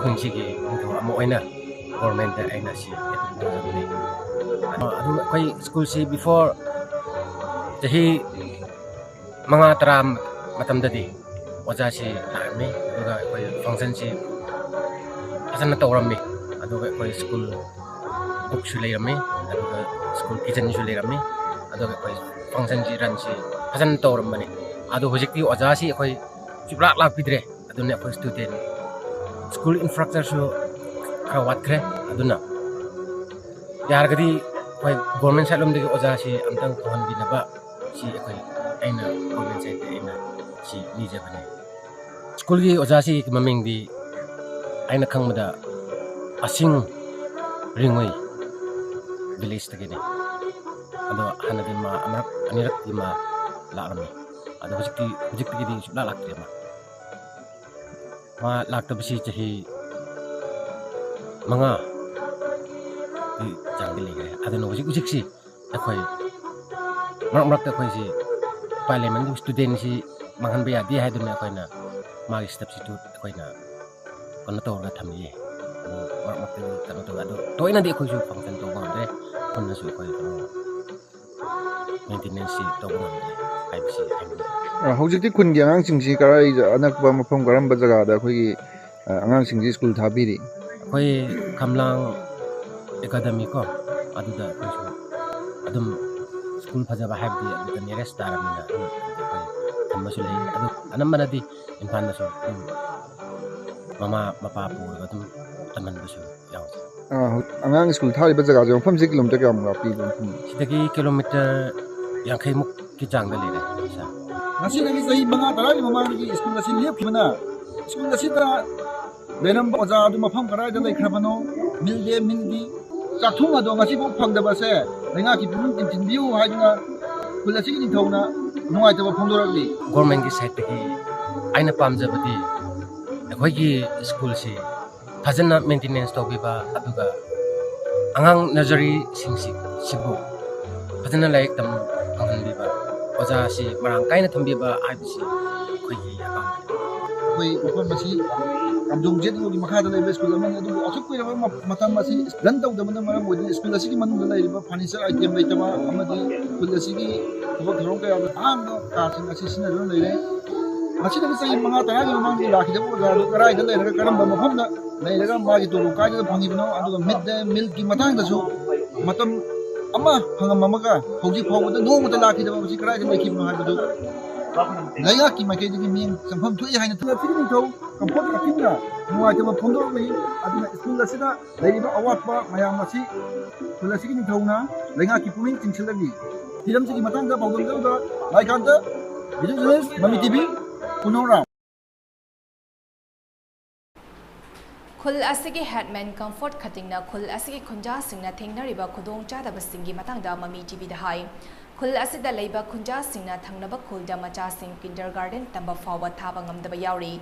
ꯈꯨꯟꯁꯤꯒꯤ ꯅꯤꯡꯊꯧ ꯑꯃ ꯑꯣꯏꯅ ꯒꯣꯔꯃꯦꯟꯗ ꯑꯩꯅ ꯁꯤ ꯑꯦꯄꯤꯜ ꯇꯧꯖꯕꯅꯤ꯫ ꯑꯗꯨ ꯑꯩꯈꯣꯏ ꯁ꯭ꯀꯨꯜꯁꯤ ꯕꯤꯐꯣꯔ ꯆꯍꯤ 5-10 ꯃꯇꯝꯗꯗꯤ ꯑꯣꯖꯥꯁꯤ ꯂꯥꯛꯑꯝꯃꯤ, ꯑꯗꯨꯒ ꯑꯩꯈꯣꯏ ꯐꯪꯁꯟꯁꯤ ꯐꯖꯅ ꯇꯧꯔꯝꯃꯤ꯫ ꯑꯗꯨꯒ ꯑꯩꯈꯣই ꯁ꯭ꯀꯨꯜ ꯕꯨꯛꯁꯨ ꯂꯩꯔꯝꯃꯤ, ꯑꯗꯨꯒ ꯁ꯭ꯀꯨꯜ ꯀꯤꯆꯟꯁꯨ ꯂꯩꯔꯝꯃꯤ, ꯑꯗꯨꯒ ꯑꯩꯈꯣꯏ ꯐꯪꯁꯟꯁꯤ ꯔꯟꯁꯤ ꯐꯖꯅ ꯇꯧꯔꯝꯕꯅꯤ꯫ ꯑꯗꯨ ꯍꯧꯖꯤꯛꯇꯤ ꯑꯣꯖꯥꯁꯤ ꯑꯩꯈꯣꯏ ꯁꯨꯡꯂꯥꯛ ꯂꯥꯛꯄꯤꯗ꯭ꯔꯦ꯫ ꯑꯗꯨꯅ ꯑꯩꯈꯣꯏ ꯁ꯭ꯇꯨꯗꯦꯟ ꯁ꯭ꯀꯨꯜ ꯏꯟꯐ꯭ꯔꯥꯁꯇ꯭ꯔꯛꯆꯔꯁꯨ ꯈꯔ ꯋꯥꯠꯈ꯭ꯔꯦ꯫ ꯑꯗꯨꯅ ꯌꯥꯔꯒꯗꯤ ꯑꯩꯈꯣꯏ ꯒꯣꯔꯃꯦꯟ ꯁꯥꯏꯠꯂꯣꯝꯗꯒꯤ ꯑꯣꯖꯥꯁꯤ ꯑꯝꯇꯪ ꯐꯪꯍꯟꯕꯤꯅꯕ ꯁꯤ ꯑꯩꯅ ꯒꯣꯔꯃꯦꯟ ꯁꯥꯏꯠꯇ ꯑꯩꯅ ꯁꯤ ꯅꯤꯖꯕꯅꯤ꯫ ꯁ꯭ꯀꯨꯜꯒꯤ ꯑꯣꯖꯥꯁꯤ ꯃꯃꯤꯡꯗꯤ ꯑꯩꯅ ꯈꯪꯕꯗ ꯑꯁꯤꯡ ꯔꯤꯡꯉꯣꯏ ꯚꯤꯂꯦꯖꯇꯒꯤꯅꯤ꯫ ꯑꯗꯣ ꯍꯥꯟꯅꯗꯤ ꯃꯥ ꯑꯅꯤꯔꯛꯇꯤ ꯃꯥ ꯂꯥꯛꯂꯝꯃꯤ, ꯑꯗꯣ ꯍꯧꯖꯤꯛꯇꯒꯤꯗꯤ ꯁꯨꯡꯂꯥꯛ ꯂꯥꯛꯇ꯭ꯔꯦ ꯃꯥ ꯂꯥꯛꯇꯕꯁꯤ ꯆꯍꯤ 5ꯒꯤ ꯆꯥꯡꯗ ꯂꯩꯈ꯭ꯔꯦ꯫ ꯑꯗꯨꯅ ꯍꯧꯖꯤꯛꯁꯤ ꯑꯩꯈꯣꯏ ꯃꯔꯛꯇ ꯑꯩꯈꯣꯏꯁꯤ ꯄꯥꯔꯂꯤꯌꯥꯃꯦꯟꯒꯤ ꯁ꯭ꯇꯨꯗꯦꯟꯁꯤ ꯃꯥꯡꯍꯟꯕ ꯌꯥꯗꯦ ꯍꯥꯏꯗꯨꯅ ꯑꯩꯈꯣꯏꯅ ꯃꯥꯒꯤ ꯁꯕꯁꯇꯤꯇ꯭ꯌꯨꯠ ꯑꯩꯈꯣꯏꯅ ꯀꯩꯅꯣ ꯇꯧꯔꯒ ꯊꯝꯂꯤꯌꯦ꯫ ꯑꯗꯣ ꯃꯔꯛꯇꯗꯤ ꯀꯩꯅꯣ ꯇꯧꯋꯦ, ꯑꯗꯣ ꯇꯣꯏꯅꯗꯤ ꯑꯩꯈꯣꯏꯁꯨ ꯐꯪꯁꯟ ꯇꯧꯕ ꯉꯝꯗ꯭ꯔꯦ, ꯈꯨꯟꯅꯁꯨ ꯑꯩꯈꯣꯏ ꯀꯩꯅꯣ ꯃꯦꯟꯇꯦꯅꯦꯟꯁꯁꯤ ꯇꯧꯕ ꯉꯝꯗ꯭ꯔꯦ ꯍꯥꯏꯕꯁꯤ ꯍꯥꯏꯅꯤꯡꯉꯤ꯫ ꯍꯧꯖꯤꯛꯇꯤ ꯈꯨꯟꯒꯤ ꯑꯉꯥꯡꯁꯤꯡꯁꯤ ꯀꯔꯥꯏꯗ ꯑꯅꯛꯄ ꯃꯐꯝ ꯀꯔꯝꯕ ꯖꯒꯥꯗ ꯑꯩꯈꯣꯏꯒꯤ ꯑꯉꯥꯡꯁꯤꯡꯁꯤ ꯁ꯭ꯀꯨꯜ ꯊꯥꯕꯤꯔꯤ? ꯑꯩꯈꯣꯏ ꯀꯝꯂꯥꯡ ꯑꯦꯀꯥꯗꯃꯤ ꯀꯣ, ꯑꯗꯨꯗ ꯑꯩꯈꯣꯏꯁꯨ ꯑꯗꯨꯝ ꯁ꯭ꯀꯨꯜ ꯐꯖꯕ ꯍꯥꯏꯕꯗꯤ ꯑꯗꯨꯗ ꯅꯤꯌꯔꯦꯁ ꯇꯥꯔꯕꯅꯤꯅ ꯑꯗꯨꯝ ꯑꯩꯈꯣꯏ ꯊꯝꯕꯁꯨ ꯂꯩ꯫ ꯑꯗꯨ ꯑꯅꯝꯕꯅꯗꯤ ꯏꯝꯐꯥꯜꯗꯁꯨ ꯑꯗꯨꯝ ꯃꯃꯥ ꯃꯄꯥ ꯄꯨꯔꯒ ꯑꯗꯨꯝ ꯇꯝꯍꯟꯕꯁꯨ ꯌꯥꯎꯏ꯫ ꯑꯉꯥꯡ ꯁ꯭ꯀꯨꯜ ꯊꯥꯔꯤꯕ ꯖꯒꯥꯁꯦ ꯃꯐꯝꯁꯤ ꯀꯤꯂꯣꯃꯤꯇꯔ ꯀꯌꯥꯃꯨꯛ ꯂꯥꯞꯄꯤꯕ? ꯁꯤꯗꯒꯤ ꯀꯤꯂꯣꯃꯤꯇꯔ 50ꯃꯨꯛꯀꯤ ꯆꯥꯡꯗ ꯂꯩꯔꯦ꯫ ꯉꯁꯤꯗꯒꯤ ꯆꯍꯤ 5-10ꯒꯤ ꯃꯃꯥꯡꯗꯒꯤ ꯁ꯭ꯀꯨꯜ ꯑꯁꯤ ꯂꯦꯞꯈꯤꯕꯅ ꯁ꯭ꯀꯨꯜ ꯑꯁꯤꯗ ꯂꯩꯔꯝꯕ ꯑꯣꯖꯥ ꯑꯗꯨ ꯃꯐꯝ ꯀꯗꯥꯏꯗ ꯂꯩꯈ꯭ꯔꯕꯅꯣ? ꯃꯤꯜꯗꯤ ꯆꯥꯛꯊꯨꯡ ꯑꯗꯣ ꯉꯁꯤꯐꯥꯎ ꯐꯪꯗꯕꯁꯦ ꯂꯩꯉꯥꯛꯀꯤ ꯄꯨꯛꯅꯤꯡ ꯆꯤꯡꯁꯤꯟꯕꯤꯌꯨ ꯍꯥꯏꯗꯨꯅ ꯈꯨꯜ ꯑꯁꯤꯒꯤ ꯅꯤꯡꯊꯧꯅ ꯅꯨꯡꯉꯥꯏꯇꯕ ꯐꯣꯡꯗꯣꯔꯛꯂꯤ꯫ ꯒꯣꯔꯃꯦꯟꯒꯤ ꯁꯥꯏꯠꯇꯒꯤ aina pamjabadi akhoi school si fajana maintenance tawbiba aduga angang nursery singsi sibu fajana laik tam anghanbiba oja si marang kaina thambiba aibisi akhoi apam ꯑꯩꯈꯣꯏ ꯃꯐꯝ ꯑꯁꯤ ꯀꯥꯝꯖꯣꯡ ꯖꯦꯠꯌꯨꯒꯤ ꯃꯈꯥꯗ ꯂꯩꯕ ꯁ꯭ꯀꯨꯜ ꯑꯃꯅꯤ ꯑꯗꯨꯕꯨ ꯑꯁꯨꯛ ꯀꯨꯏꯔꯕ ꯃꯇꯝ ꯑꯁꯤ ꯔꯟ ꯇꯧꯗꯕꯅ ꯃꯔꯝ ꯑꯣꯏꯗꯨꯅ ꯁ꯭ꯀꯨꯜ ꯑꯁꯤꯒꯤ ꯃꯅꯨꯡꯗ ꯂꯩꯔꯤꯕ ꯐꯔꯅꯤꯆꯔ ꯑꯥꯏꯇꯦꯝ ꯂꯩꯇꯕ ꯑꯃꯗꯤ ꯁ꯭ꯀꯨꯜ ꯑꯁꯤꯒꯤ ꯊꯕꯛ ꯊꯧꯔꯝ ꯀꯌꯥꯗ ꯑꯍꯥꯡꯕ ꯀꯥꯁꯤꯡ ꯑꯁꯤ ꯁꯤꯖꯤꯟꯅꯗꯨꯅ ꯂꯩꯔꯦ ꯃꯁꯤꯗꯒꯤ ꯆꯍꯤ 5-10ꯒꯤ ꯃꯃꯥꯡꯗꯒꯤ ꯂꯥꯛꯈꯤꯗꯕ ꯑꯣꯖꯥ ꯑꯗꯨ ꯀꯗꯥꯏꯗ ꯂꯩꯔꯒ ꯀꯔꯝꯕ ꯃꯐꯝꯗ ꯂꯩꯔꯒ ꯃꯥꯒꯤ ꯇꯣꯂꯣꯞ ꯀꯥꯏꯗ ꯐꯪꯉꯤꯕꯅꯣ ꯑꯗꯨꯒ ꯃꯤꯗ ꯗꯦ ꯃꯤꯜꯒꯤ ꯃꯇꯥꯡꯗꯁꯨ ꯃꯇꯝ ꯑꯃ ꯐꯪꯉꯝꯃꯒ ꯍꯧꯖꯤꯛ ꯐꯥꯎꯕꯗ ꯅꯣꯡꯃꯇ ꯂꯥꯛꯈꯤꯗꯕ ꯃꯁꯤ ꯀꯗꯥꯏꯗ ꯂꯩꯈꯤꯕꯅꯣ ꯍꯥꯏꯕꯗꯨ ꯂꯩꯉꯥꯛꯀꯤ ꯃꯥꯏꯀꯩꯗꯒꯤ ꯃꯤꯠꯌꯦꯡ ꯆꯪꯐꯝ ꯊꯣꯛꯏ ꯍꯥꯏꯅ ꯁꯤꯒꯤ ꯅꯤꯡꯊꯧ ꯀꯝꯐꯣꯔꯠ ꯀꯛꯆꯤꯡꯅ ꯅꯨꯡꯉꯥꯏꯇꯕ ꯐꯣꯡꯗꯣꯛꯂꯤ ꯑꯗꯨꯅ ꯁ꯭ꯀꯨꯜ ꯑꯁꯤꯗ ꯂꯩꯔꯤꯕ ꯑꯋꯥꯠꯄ ꯃꯌꯥꯝ ꯑꯁꯤ ꯁ꯭ꯀꯨꯜ ꯑꯁꯤꯒꯤ ꯅꯤꯡꯊꯧꯅ ꯂꯩꯉꯥꯛꯀꯤ ꯄꯨꯛꯅꯤꯡ ꯆꯤꯡꯁꯤꯜꯂꯤ ꯍꯤꯔꯝꯁꯤꯒꯤ ꯃꯇꯥꯡꯗ ꯄꯥꯎꯗꯝꯖꯕ ꯂꯥꯏꯀꯥꯟꯇ ꯚꯤꯗꯤꯑꯣ ꯖꯔꯅꯦꯂꯤꯁ ꯃꯃꯤ ꯇꯤꯚꯤ ꯄꯨꯅꯧꯔꯥꯝ ꯈꯨꯜ ꯑꯁꯤꯒꯤ ꯍꯦꯗꯃꯦꯟ ꯀꯝꯐꯣꯔꯠ ꯈꯇꯤꯡꯅ ꯈꯨꯜ ꯑꯁꯤꯒꯤ ꯈꯨꯟꯖꯥꯁꯤꯡꯅ ꯊꯦꯡꯅꯔꯤꯕ ꯈꯨꯗꯣꯡꯆꯥꯗꯕꯁꯤꯡꯒꯤ ꯃꯇꯥꯡꯗ ꯃꯃꯤ ꯇꯤꯚꯤꯗ ꯍꯥꯏ ꯈꯨꯜ ꯑꯁꯤꯗ ꯂꯩꯕ ꯈꯨꯟꯖꯥꯁꯤꯡꯅ ꯊꯪꯅꯕ ꯈꯨꯜꯗ ꯃꯆꯥꯁꯤꯡ ꯀꯤꯟꯗꯔꯒꯥꯔꯇꯦꯟ ꯇꯝꯕ ꯐꯥꯎꯕ ꯊꯥꯕ ꯉꯝꯗꯕ ꯌꯥꯎꯔꯤ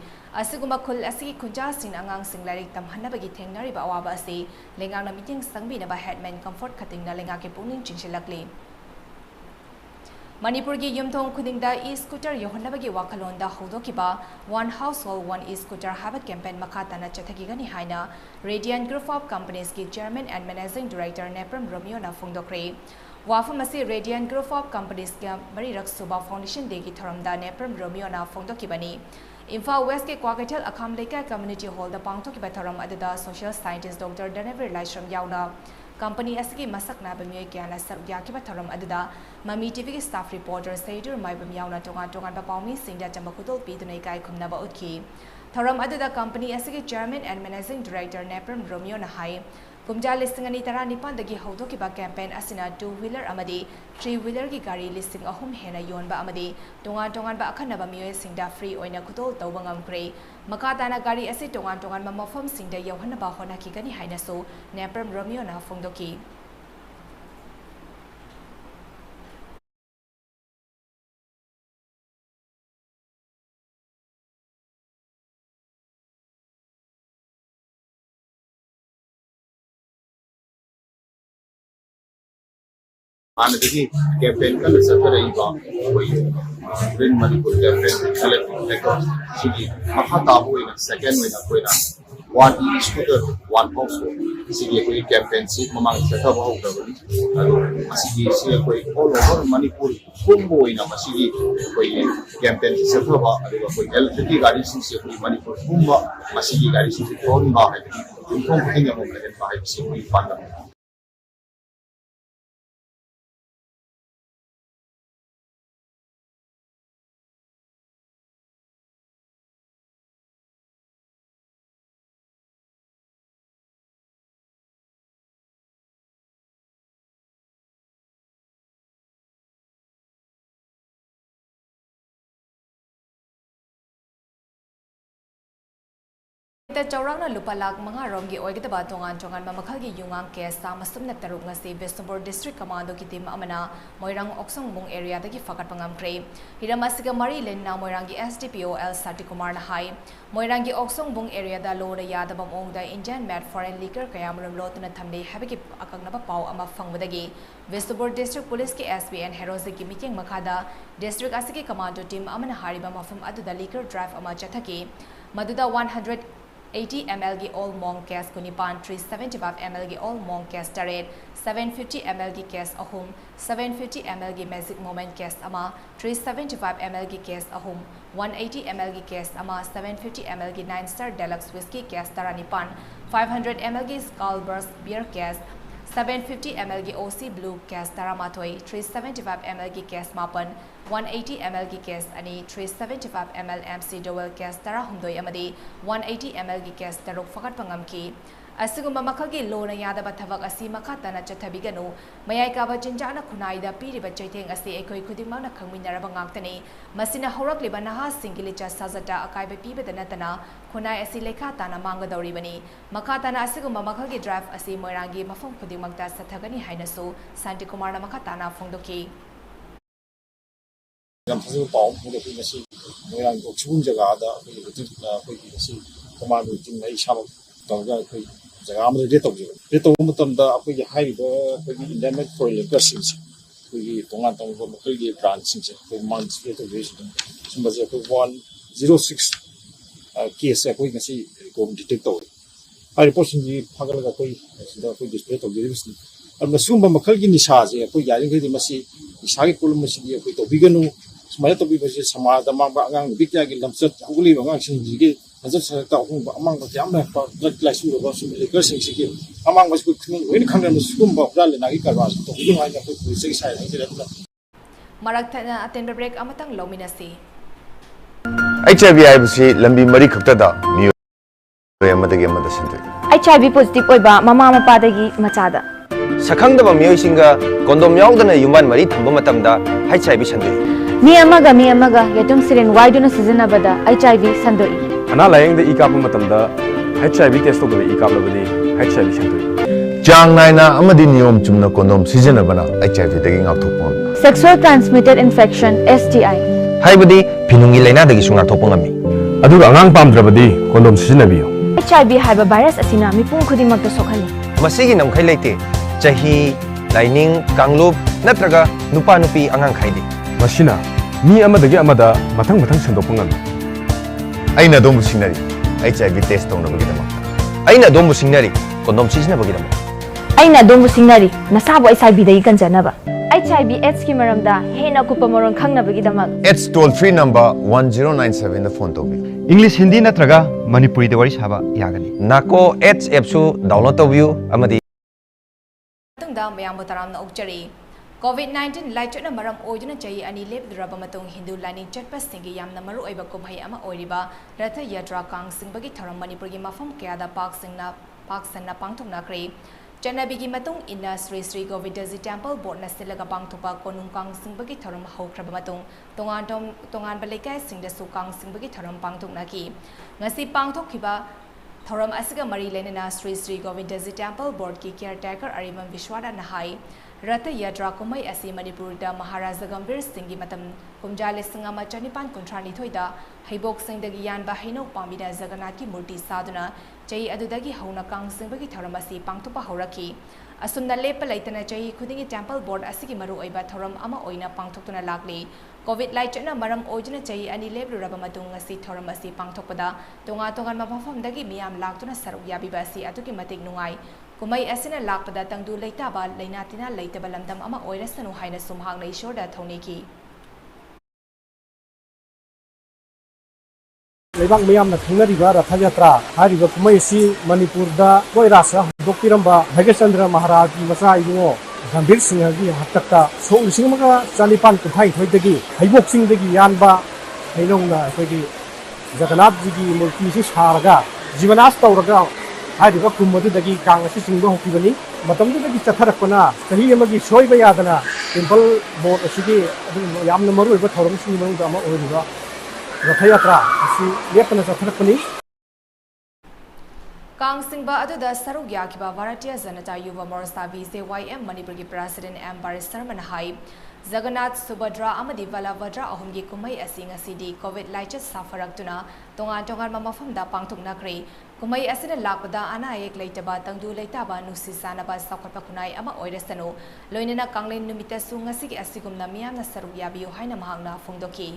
ꯑꯁꯤꯒꯨꯝꯕ ꯈꯨꯜ ꯑꯁꯤꯒꯤ ꯈꯨꯟꯖꯥꯁꯤꯡꯅ ꯑꯉꯥꯡꯁꯤꯡ ꯂꯥꯏꯔꯤꯛ ꯇꯝꯍꯟꯅꯕꯒꯤ ꯊꯦꯡꯅꯔꯤꯕ ꯑꯋꯥꯕ ꯑꯁꯤ ꯂꯩꯉꯥꯛꯅ ꯃꯤꯠꯌꯦꯡ ꯆꯪꯕꯤꯅꯕ ꯍꯦꯗꯃꯦꯟ ꯀꯝꯐꯣꯔꯠ ꯈꯇꯤꯡꯅ ꯂꯩꯉꯥꯛꯀꯤ ꯄꯨꯛꯅꯤꯡ ꯆꯤꯡꯁꯤꯜꯂꯛꯂꯤ Manipuri Yumthong Khudingda e-scooter yohannabagi wakhalonda haudokiba One Household One e-scooter haba campaign makhatana chathagigani haina Radiant Group of Companies ki Chairman and Managing Director Nepram Romeo na phongdokre Wafamasi Radiant Group of Companies ki Marirak Suba Foundation de ki thoramda Nepram Romeo na phongdokibani Imphal West ke Kwagaithal Akham Leka Community Hall da pangthokiba thoram adada Social Scientist Dr. Danavir Laishram yauna Company asigi masak na bamyoy kaya na sarugyakiba thoram aduda Mami TV staff reporter Saydur MAIBAM yauna tongan ba paumi singda chambakudol pidunay kai khumnaba utki thoram aduda company asigi chairman and managing director Nepram Romeo na hai kumja listing ani tara nipan dagi haudokiba campaign asina 2-wheeler amadi 3-wheeler gi gari listing ahum hena yonba amadi tongan ba akhanaba myoy singda free oina kudol tawba ngamkre makatana gari asi tongan ma mafam singda yohanaba hona kigani haina so Nepram Romeo na phongdoki Anadagi campaign ka nasakara iba koi Green Manipur campaign electric vehicles sigi makatabu ina second wina koi na one e-scooter one household sigi koi campaign si mamang sakaba hogabani ado sigi sigi koi all over Manipur kumbo ina masigi koi campaign sakaba ado koi electric gari si koi Manipur kumba masigi gari si thon ba hai thon kinga mo karen ba hai si koi panda Chaurangna lupa lak mga romgi oigdaba tongan mamakhalgi yungang case sa masumna taruk ngasi Bisnupur District Commando ki team amana Moirang Oksong Mung area dagi fakat pangamkre hiramasiga mari lenna Moirangi SDPO L Sati Kumar na hai Moirangi Oksong Mung area da lo na yadabam ongda Indian made foreign liquor kayamram lotuna thambe habiki akagnaba pau ama fangwadagi Bisnupur District Police ki SPN Heroes ki meeting makada District asiki commando team amana hariba mafam aduda liquor drive ama chathaki maduda 180 ml gi all monk case kunipan 375 ml gi all monk case taret 750 ml gi case ahum 750 ml gi magic moment case ama 375 ml gi case ahum 180 ml gi case ama 750 ml gi 9 star deluxe whiskey case taranipan 500 ml gi skull burst beer case 750 ml gi OC blue case taramatoi 375 ml gi case mapan 180 ml gi case ani 375 ml MC double case tara humdoi amadi 180 ml gi case taruk fakat pangamki asigumba makhagi lona yadaba thavak asi makhatana chathabiganu mayai kaba jinjana khunaida piriba chaitheng asi ekoi khudimana khangminaraba ngaktani masina horakliba naha singilicha sajata akaiba pibada natana khunai asi lekha tana mangadoribani makhatana asigumba makhagi drive asi moirangi mafam khudimakta sathagani hainasu Santi Kumar na makhatana phongdoki ꯌꯥꯝ ꯐꯖꯕ ꯄꯥꯎ ꯑꯃ ꯑꯩꯈꯣꯏ ꯉꯁꯤ ꯃꯣꯏꯔꯥꯡ ꯁꯤꯒꯨꯝ ꯖꯒꯥꯗ ꯑꯩꯈꯣꯏꯒꯤ ꯉꯁꯤ commando ꯇꯤꯝꯅ ꯑꯩ ꯏꯁꯥꯃꯛ ꯇꯧꯔꯒ ꯑꯩꯈꯣꯏ ꯖꯒꯥ ꯑꯃꯗ ꯔꯦꯠ ꯇꯧꯖꯕ ꯔꯦꯠ ꯇꯧꯕ ꯃꯇꯝꯗ ꯑꯩꯈꯣꯏꯒꯤ ꯍꯥꯏꯔꯤꯕ ꯑꯩꯈꯣꯏꯒꯤ ꯏꯟꯗꯤꯌꯟ ꯐꯣꯔꯦꯟ ꯂꯦꯀꯔꯁꯤꯡꯁꯦ ꯑꯩꯈꯣꯏꯒꯤ ꯇꯣꯉꯥꯟ ꯇꯣꯉꯥꯟꯕ ꯃꯈꯣꯏꯒꯤ ꯕ꯭ꯔꯥꯟꯁꯤꯡꯁꯦ ꯑꯩꯈꯣꯏ ꯃꯥꯡ ꯗꯤꯁꯄ꯭ꯂꯦ ꯇꯧꯖꯔꯤꯁꯤꯅ ꯁꯨꯝꯕꯁꯦ ꯑꯩꯈꯣꯏ 106 ꯀꯦꯁꯁꯦ ꯑꯩꯈꯣꯏ ꯉꯁꯤ ꯗꯤꯇꯦꯛ ꯇꯧꯋꯦ ꯍꯥꯏꯔꯤꯕ ꯄꯣꯠꯁꯤꯡꯁꯤ ꯐꯒꯠꯂꯒ ꯑꯩꯈꯣꯏ ꯁꯤꯗ ꯑꯩꯈꯣꯏ ꯗꯤꯁꯄ꯭ꯂꯦ ꯇꯧꯖꯔꯤꯕꯁꯤꯅꯤ ꯑꯗꯨꯅ ꯁꯤꯒꯨꯝꯕ ꯃꯈꯜꯒꯤ ꯅꯤꯁꯥꯁꯦ ꯑꯩꯈꯣꯏ ꯌꯥꯔꯤꯈꯩꯗꯤ ꯃꯁꯤ ꯅꯤꯁꯥꯒꯤ ꯄꯣꯠꯂꯝ ꯑꯁꯤꯗꯤ ꯑꯩꯈꯣꯏ ꯇꯧꯕꯤꯒꯅꯨ ꯁꯨꯃꯥꯏꯅ ꯇꯧꯕꯤꯕꯁꯦ ꯁꯃꯥꯖꯗ ꯃꯥꯡꯕ ꯑꯉꯥꯡ ꯅꯨꯄꯤ ꯀꯌꯥꯒꯤ ꯂꯝꯆꯠ ꯍꯧꯒꯠꯂꯤꯕ ꯑꯉꯥꯡꯁꯤꯡꯁꯤꯒꯤ ꯂꯝꯆꯠ ꯁꯥꯖꯠꯇ ꯑꯍꯣꯡꯕ ꯑꯃꯥꯡꯕ ꯀꯌꯥ ꯑꯃ ꯂꯥꯏꯆꯨꯔꯕ ꯁꯨꯝꯕ ꯂꯤꯀꯔꯁꯤꯡꯁꯤꯒꯤ ꯑꯃꯥꯡꯕꯁꯤ ꯑꯩꯈꯣꯏ ꯂꯣꯏꯅ ꯈꯪꯅꯕ ꯁꯤꯒꯨꯝꯕ ꯍꯨꯔꯥꯟ ꯂꯩꯅꯥꯒꯤ ꯀꯔꯕꯥꯔꯁꯤ ꯇꯧꯕꯤꯒꯅꯨ ꯍꯥꯏꯅ ꯑꯩꯈꯣꯏ ꯄꯨꯂꯤꯁꯇꯒꯤ ꯁꯥꯏ ꯍꯥꯏꯖꯔꯤ ꯑꯗꯨꯅ ꯃꯔꯛꯊꯠꯅ ꯑꯇꯦꯟꯕ ꯕ꯭ꯔꯦꯛ ꯑꯃꯇꯪ ꯂꯧꯃꯤꯟꯅꯁꯤ HIV ꯍꯥꯏꯕꯁꯤ ꯂꯝꯕꯤ ꯃꯔꯤ ꯈꯛꯇꯗ ꯃꯤꯑꯣꯏ ꯑꯃꯗꯒꯤ ꯑꯃꯗ ꯁꯟꯗꯣꯛꯏ HIV ꯄꯣꯖꯤꯇꯤꯚ ꯑꯣꯏꯕ ꯃꯃꯥ ꯃꯄꯥꯗꯒꯤ ꯃꯆꯥꯗ ꯁꯛꯈꯪꯗꯕ ꯃꯤꯑꯣꯏꯁꯤꯡꯒ ꯀꯣꯟꯗꯣꯝ ꯌꯥꯎꯗꯅ ꯌꯨꯝꯕꯥꯟ ꯃꯔꯤ ꯊꯝꯕ ꯃꯇꯝꯗ HIV ꯁꯟꯗꯣꯛꯏ ꯃꯤ ꯑꯃꯒ ꯌꯦꯇꯨꯝ ꯁꯤꯔꯤꯟ ꯋꯥꯏꯗꯨꯅ ꯁꯤꯖꯤꯟꯅꯕꯗ HIV ꯁꯟꯗꯣꯛꯏ ꯑꯅꯥ ꯂꯥꯌꯦꯡꯗ ꯏ ꯀꯥꯞꯄ ꯃꯇꯝꯗ HIV ꯇꯦꯁ ꯇꯧꯗꯕ ꯏ ꯀꯥꯞꯂꯕꯗꯤ HIV ꯁꯟꯗꯣꯛꯏ ꯆꯥꯡ ꯅꯥꯏꯅ ꯑꯃꯗꯤ ꯅꯤꯌꯣꯝ ꯆꯨꯝꯅ ꯀꯣꯟꯗꯣꯝ ꯁꯤꯖꯤꯟꯅꯕꯅ HIVꯗꯒꯤ ꯉꯥꯛꯊꯣꯛꯄ ꯉꯝꯃꯤ ꯁꯦꯛꯁꯨꯋꯦꯜ ꯇ꯭ꯔꯥꯟꯁꯃꯤꯇꯦꯗ ꯏꯟꯐꯦꯛꯁꯟ STI ꯍꯥꯏꯕꯗꯤ ꯐꯤꯅꯨꯡꯒꯤ ꯂꯥꯏꯅꯥꯗꯒꯤꯁꯨ ꯉꯥꯛꯊꯣꯛꯄ ꯉꯝꯃꯤ ꯑꯗꯨꯒ ꯑꯉꯥꯡ ꯄꯥꯝꯗ꯭ꯔꯕꯗꯤ ꯀꯣꯟꯗꯣꯝ ꯁꯤꯖꯤꯟꯅꯕꯤꯌꯨ HIV ꯍꯥꯏꯕ ꯚꯥꯏꯔꯁ ꯑꯁꯤꯅ ꯃꯤꯄꯨꯝ ꯈꯨꯗꯤꯡꯃꯛꯇ ꯁꯣꯛꯍꯜꯂꯤ ꯃꯁꯤꯒꯤ ꯅꯝꯈꯩ ꯂꯩꯇꯦ ꯆꯍꯤ ꯂꯥꯏꯅꯤꯡ ꯀꯥꯡꯂꯨꯞ ꯅꯠꯇ꯭ꯔꯒ ꯅꯨꯄꯥ ꯅꯨꯄꯤ ꯑꯉꯥꯡ ꯈꯥꯏꯗꯦ ꯃꯁꯤꯅ ꯃꯤ ꯑꯃꯗꯒꯤ ꯑꯃꯗ ꯃꯊꯪ ꯁꯟꯗꯣꯛꯄ ꯉꯝꯃꯤ ꯑꯩꯅ ꯑꯗꯣꯝꯕꯨ ꯁꯤꯡꯅꯔꯤ HIV ꯇꯦꯁ ꯇꯧꯅꯕꯒꯤꯗꯃꯛꯇ ꯑꯩꯅ ꯑꯗꯣꯝꯕꯨ ꯁꯤꯡꯅꯔꯤ ꯀꯣꯟꯗꯣꯝ ꯁꯤꯖꯤꯟꯅꯕꯒꯤꯗꯃꯛꯇ ꯑꯩꯅ ꯑꯗꯣꯝꯕꯨ ꯁꯤꯡꯅꯔꯤ ꯅꯁꯥꯕꯨ HIVꯗꯒꯤ ꯀꯟꯖꯅꯕ HIV AIDSꯀꯤ ꯃꯔꯝꯗ ꯍꯦꯟꯅ ꯑꯀꯨꯞꯄ ꯃꯔꯣꯜ ꯈꯪꯅꯕꯒꯤꯗꯃꯛ AIDS toll free number 1097ꯗ ꯐꯣꯟ ꯇꯧꯕꯤꯌꯨ इंग्लिश हिंदी नत्रगा मणिपुरी द वरी साबा यागनी नाको AIDS एप्सु डाउनलोड तौबियु अमदी ꯃꯇꯨꯡꯗ ꯃꯌꯥꯝꯕꯨ ꯇꯔꯥꯝꯅ ꯑꯣꯛꯆꯔꯤ COVID-19 ꯂꯥꯏꯆꯠꯅ ꯃꯔꯝ ꯑꯣꯏꯗꯨꯅ ꯆꯍꯤ ꯑꯅꯤ ꯂꯦꯞꯂꯨꯔꯕ ꯃꯇꯨꯡ ꯍꯤꯟꯗꯨ ꯂꯥꯏꯅꯤꯡ ꯆꯠꯄꯁꯤꯡꯒꯤ ꯌꯥꯝꯅ ꯃꯔꯨꯑꯣꯏꯕ ꯀꯨꯝꯍꯩ ꯑꯃ ꯑꯣꯏꯔꯤꯕ ꯔꯊ ꯌꯥꯇ꯭ꯔꯥ ꯀꯥꯡ ꯆꯤꯡꯕꯒꯤ ꯊꯧꯔꯝ ꯃꯅꯤꯄꯨꯔꯒꯤ ꯃꯐꯝ ꯀꯌꯥꯗ ꯄꯥꯛ ꯁꯟꯅ ꯄꯥꯡꯊꯣꯛꯅꯈ꯭ꯔꯦ ꯆꯠꯅꯕꯤꯒꯤ ꯃꯇꯨꯡ ꯏꯟꯅ శ్రీ శ్రీ ꯒꯣꯕꯤꯟꯗꯖꯤ ꯇꯦꯝꯄꯜ ꯕꯣꯔꯗꯅ ꯁꯤꯜꯂꯒ ꯄꯥꯡꯊꯣꯛꯄ ꯀꯣꯅꯨꯡ ꯀꯥꯡ ꯆꯤꯡꯕꯒꯤ ꯊꯧꯔꯝ ꯍꯧꯈ꯭ꯔꯕ ꯃꯇꯨꯡ ꯇꯣꯉꯥꯟꯕ ꯂꯩꯀꯥꯏꯁꯤꯡꯗꯁꯨ ꯀꯥꯡ ꯆꯤꯡꯕꯒꯤ ꯊꯧꯔꯝ ꯄꯥꯡꯊꯣꯛꯅꯈꯤ ꯉꯁꯤ ꯄꯥꯡꯊꯣꯛꯈꯤꯕ ꯊꯧꯔꯝ ꯑꯁꯤꯒ ꯃꯔꯤ ꯂꯩꯅꯅ శ్రీ శ్రీ ꯒꯣꯕꯤꯟꯗꯖꯤ ꯇꯦꯝꯄꯜ ꯕꯣꯔꯗꯀꯤ ꯀꯤꯌꯔꯇꯦꯀꯔ ꯑꯔꯤꯕꯝ ꯕꯤꯁ꯭ꯋꯥꯅ ꯍꯥꯏ ꯔꯊ ꯌꯥꯇ꯭ꯔꯥ ꯀꯨꯝꯍꯩ ꯑꯁꯤ ꯃꯅꯤꯄꯨꯔꯗ ꯃꯍꯥꯔꯥꯖꯥ ꯒꯝꯚꯤꯔ ꯁꯤꯡꯒꯤ ꯃꯇꯝ ꯀꯨꯝꯖꯥ 1952ꯗ ꯍꯩꯕꯣꯛꯁꯤꯡꯗꯒꯤ ꯌꯥꯟꯕ ꯍꯩꯅꯧ ꯄꯥꯝꯕꯤꯅ ꯖꯒꯟꯅꯥꯊꯀꯤ ꯃꯨꯔꯇꯤ ꯁꯥꯗꯨꯅ ꯆꯍꯤ ꯑꯗꯨꯗꯒꯤ ꯍꯧꯅ ꯀꯥꯡ ꯆꯤꯡꯕꯒꯤ ꯊꯧꯔꯝ ꯑꯁꯤ ꯄꯥꯡꯊꯣꯛꯄ ꯍꯧꯔꯛꯈꯤ ꯑꯁꯨꯝꯅ ꯂꯦꯞꯄ ꯂꯩꯇꯅ ꯆꯍꯤ ꯈꯨꯗꯤꯡꯒꯤ ꯇꯦꯝꯄꯜ ꯕꯣꯔꯗ ꯑꯁꯤꯒꯤ ꯃꯔꯨꯑꯣꯏꯕ ꯊꯧꯔꯝ ꯑꯃ ꯑꯣꯏꯅ ꯄꯥꯡꯊꯣꯛꯇꯨꯅ ꯂꯥꯛꯂꯤ ꯀꯣꯚꯤꯗ ꯂꯥꯏꯆꯠꯅ ꯃꯔꯝ ꯑꯣꯏꯗꯨꯅ ꯆꯍꯤ ꯑꯅꯤ ꯂꯦꯞꯂꯨꯔꯕ ꯃꯇꯨꯡ ꯉꯁꯤ ꯊꯧꯔꯝ ꯑꯁꯤ ꯄꯥꯡꯊꯣꯛꯄꯗ ꯇꯣꯉꯥꯟꯕ ꯃꯐꯝꯗꯒꯤ ꯃꯤꯌꯥꯝ ꯂꯥꯛꯇꯨꯅ ꯁꯔꯨꯛ ꯌꯥꯕꯤꯕ ꯑꯁꯤ ꯑꯗꯨꯛꯀꯤ ꯃꯇꯤꯛ ꯅꯨꯡꯉꯥꯏ ꯀꯨꯝꯍꯩ ꯑꯁꯤꯅ ꯂꯥꯛꯄꯗ ꯇꯪꯗꯨ ꯂꯩꯇꯥꯕ ꯂꯩꯅꯥ ꯇꯤꯟꯅꯥ ꯂꯩꯇꯕ ꯂꯝꯗꯝ ꯑꯃ ꯑꯣꯏꯔꯁꯅꯨ ꯍꯥꯏꯅꯁꯨ ꯃꯍꯥꯛꯅ ꯏꯁꯣꯔꯗ ꯊꯧꯅꯤꯈꯤ ꯂꯩꯕꯥꯛ ꯃꯤꯌꯥꯝꯅ ꯈꯪꯅꯔꯤꯕ ꯔꯊ ꯌꯥꯇ꯭ꯔꯥ ꯍꯥꯏꯔꯤꯕ ꯀꯨꯝꯍꯩ ꯑꯁꯤ ꯃꯅꯤꯄꯨꯔꯗ ꯀꯣꯏꯔꯥꯁ ꯍꯧꯗꯣꯛꯄꯤꯔꯝꯕ ꯚꯥꯏꯒꯆꯟꯗ꯭ꯔ ꯃꯍꯥꯔꯥꯖꯒꯤ ꯃꯆꯥ ꯏꯕꯨꯡꯉꯣ ꯒꯝꯚꯤꯔ ꯁꯤꯡꯍꯒꯤ ꯍꯥꯛꯇꯛꯇ ꯁꯣꯛ 1992ꯗꯒꯤ ꯍꯩꯕꯣꯛꯁꯤꯡꯗꯒꯤ ꯌꯥꯟꯕ ꯍꯩꯅꯧꯅ ꯑꯩꯈꯣꯏꯒꯤ ꯖꯒꯟꯅꯥꯊꯖꯤꯒꯤ ꯃꯨꯔꯇꯤꯁꯤ ꯁꯥꯔꯒ ꯖꯤꯕꯅꯥꯁ ꯇꯧꯔꯒ ꯍꯥꯏꯔꯤꯕ ꯀꯨꯝ ꯑꯗꯨꯗꯒꯤ ꯀꯥꯡ ꯑꯁꯤ ꯆꯤꯡꯕ ꯍꯧꯈꯤꯕꯅꯤ ꯃꯇꯝꯗꯨꯗꯒꯤ ꯆꯠꯊꯔꯛꯄꯅ ꯆꯍꯤ ꯑꯃꯒꯤ ꯁꯣꯏꯕ ꯌꯥꯗꯅ ꯇꯦꯝꯄꯜ ꯕꯣꯔꯗ ꯑꯁꯤꯒꯤ ꯌꯥꯝꯅ ꯃꯔꯨꯑꯣꯏꯕ ꯊꯧꯔꯝꯁꯤꯡꯒꯤ ꯃꯅꯨꯡꯗ ꯑꯃ ꯑꯣꯏꯔꯤꯕ ꯔꯊ ꯌꯥꯇ꯭ꯔꯥ ꯑꯁꯤ ꯂꯦꯞꯇꯅ ꯆꯠꯊꯔꯛꯄꯅꯤ ꯀꯥꯡ ꯆꯤꯡꯕ ꯑꯗꯨꯗ ꯁꯔꯨꯛ ꯌꯥꯈꯤꯕ ꯚꯥꯔꯇꯤꯌꯥ ꯖꯅꯇꯥ ꯌꯨꯚ ꯃꯣꯔꯆꯥ BJYM ꯃꯅꯤꯄꯨꯔꯒꯤ ꯄ꯭ꯔꯦꯁꯤꯗꯦꯟꯠ M. ꯕꯥꯔꯤꯁ ꯁꯔꯃꯅ ꯍꯥꯏ ꯖꯒꯟꯅꯥꯊ ꯁꯨꯚꯗ꯭ꯔꯥ ꯑꯃꯗꯤ ꯕꯂꯚꯗ꯭ꯔꯥ ꯑꯍꯨꯝꯒꯤ ꯀꯨꯝꯍꯩ ꯑꯁꯤ ꯉꯁꯤꯗꯤ ꯀꯣꯚꯤꯗ ꯂꯥꯏꯆꯠ ꯁꯥꯐꯔꯛꯇꯨꯅ ꯇꯣꯉꯥꯟꯕ ꯃꯐꯝꯗ ꯄꯥꯡꯊꯣꯛꯅꯈ꯭ꯔꯦ ꯀꯨꯝꯍꯩ ꯑꯁꯤꯅ ꯂꯥꯛꯄꯗ ꯑꯅꯥ ꯑꯌꯦꯛ ꯂꯩꯇꯕ ꯇꯪꯗꯨ ꯂꯩꯇꯥꯕ ꯅꯨꯡꯁꯤ ꯆꯥꯟꯅꯕ ꯆꯥꯎꯈꯠꯄ ꯈꯨꯟꯅꯥꯏ ꯑꯃ ꯑꯣꯏꯔꯁꯅꯨ ꯂꯣꯏꯅꯅ ꯀꯥꯡꯂꯦꯟ ꯅꯨꯃꯤꯠꯇꯁꯨ ꯉꯁꯤꯒꯤ ꯑꯁꯤꯒꯨꯝꯅ ꯃꯤꯌꯥꯝꯅ ꯁꯔꯨꯛ ꯌꯥꯕꯤꯌꯨ ꯍꯥꯏꯅ ꯃꯍꯥꯛꯅ ꯐꯣꯡꯗꯣꯛꯈꯤ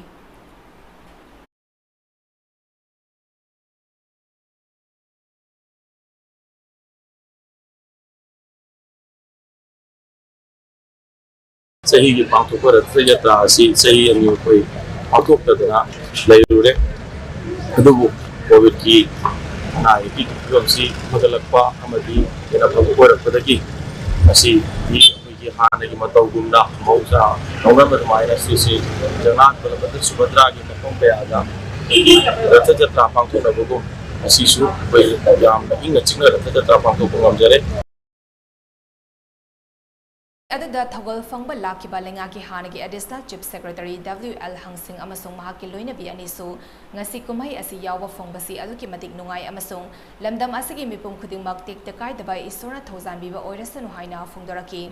ꯆꯍꯤꯒꯤ ꯄꯥꯡꯊꯣꯛꯄ ꯔꯊ ꯌꯥꯇ꯭ꯔꯥ ꯑꯁꯤ ꯆꯍꯤ ꯑꯅꯤ ꯑꯩꯈꯣꯏ ꯄꯥꯡꯊꯣꯛꯇꯗꯅ ꯂꯩꯔꯨꯔꯦ ꯑꯗꯨꯕꯨ ꯀꯣꯚꯤꯗꯀꯤ ꯑꯅꯥ ꯑꯌꯦꯛꯀꯤ ꯐꯤꯕꯝꯁꯤ ꯐꯒꯠꯂꯛꯄ ꯑꯃꯗꯤ ꯍꯦꯟꯅ ꯐꯕ ꯑꯣꯏꯔꯛꯄꯗꯒꯤ ꯉꯁꯤꯗꯤ ꯑꯩꯈꯣꯏꯒꯤ ꯍꯥꯟꯅꯒꯤ ꯃꯇꯧꯒꯨꯝꯅ ꯃꯍꯧꯁꯥ ꯇꯧꯅꯕ ꯑꯗꯨꯃꯥꯏꯅ ꯁꯤꯁꯤ ꯖꯒꯟꯅꯥꯊ ꯕꯂꯚꯗ꯭ꯔ ꯁꯨꯚꯗ꯭ꯔꯥꯒꯤ ꯃꯐꯝ ꯀꯌꯥꯗ ꯔꯊ ꯌꯥꯇ꯭ꯔꯥ ꯄꯥꯡꯊꯣꯛꯅꯕꯒꯨꯝ ꯉꯁꯤꯁꯨ ꯑꯩꯈꯣꯏ ꯌꯥꯝꯅ ꯏꯪꯅ ꯆꯤꯛꯅ ꯔꯊ ꯌꯥꯇ꯭ꯔꯥ ꯄꯥꯡꯊꯣꯛꯄ ꯉꯝꯖꯔꯦ ꯑꯗꯨꯗ ꯊꯧꯒꯜ ꯐꯪꯕ ꯂꯥꯛꯈꯤꯕ ꯂꯩꯉꯥꯛꯀꯤ ꯍꯥꯟꯅꯒꯤ ꯑꯦꯗꯤꯁꯅꯦꯜ ꯆꯤꯐ ꯁꯦꯀ꯭ꯔꯦꯇꯔꯤ W.L. ꯍꯪꯁꯤꯡ ꯑꯃꯁꯨꯡ ꯃꯍꯥꯛꯀꯤ ꯂꯣꯏꯅꯕꯤ ꯑꯅꯤꯁꯨ ꯉꯁꯤ ꯀꯨꯝꯍꯩ ꯑꯁꯤ ꯌꯥꯎꯕ ꯐꯪꯕꯁꯤ ꯑꯗꯨꯛꯀꯤ ꯃꯇꯤꯛ ꯅꯨꯡꯉꯥꯏ ꯑꯃꯁꯨꯡ ꯂꯝꯗꯝ ꯑꯁꯤꯒꯤ ꯃꯤꯄꯨꯝ ꯈꯨꯗꯤꯡꯃꯛ ꯇꯦꯛꯇ ꯀꯥꯏꯗꯕ ꯏꯁꯣꯔꯅ ꯊꯧꯖꯥꯟꯕꯤꯕ ꯑꯣꯏꯔꯁꯅꯨ ꯍꯥꯏꯅ ꯐꯣꯡꯗꯣꯔꯛꯈꯤ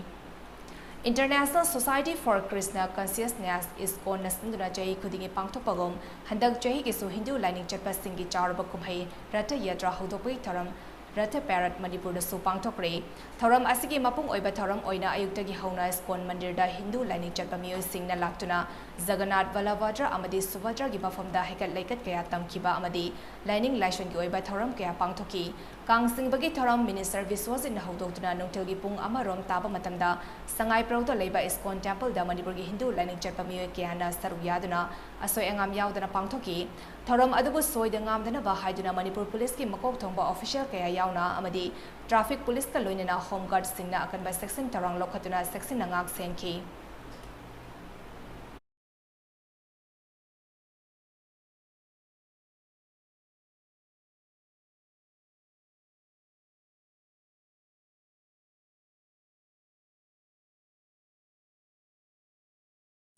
International Society for Krishna Consciousness ISKCON nasinduna chahi khudingi pangthokpagom handak chahi gisu Hindu lining chatpasingi charba kumhai Ratha Yatra hodopui tharam Ratha Parrot Manipur da su pangthokre tharam asigi mapung oiba tharam oina ayuktagi hauna ISKCON mandir da Hindu lining chatpa miyoi singna laktuna Jagannath Balabhadra amadi Subhadra gi mafamda hekat laikat kaya tamkiba amadi lining laishon gi oiba tharam kaya pangthoki Kang singbagi tharam Minister Viswajit hodokduna nungthilgi pung amarom taba matamda Sangai Prauda Leba ISKCON Temple da Manipur gi Hindu lining chatpa miyoi kayana saruk yaduna asoi angam yaudana pangthoki tharam adubu soida ngamdana ba haiduna Manipur Police ki makok thongba official kaya yauna amadi traffic police ka loinana home guard singna akan ba section tarang lokhatuna section nangak senki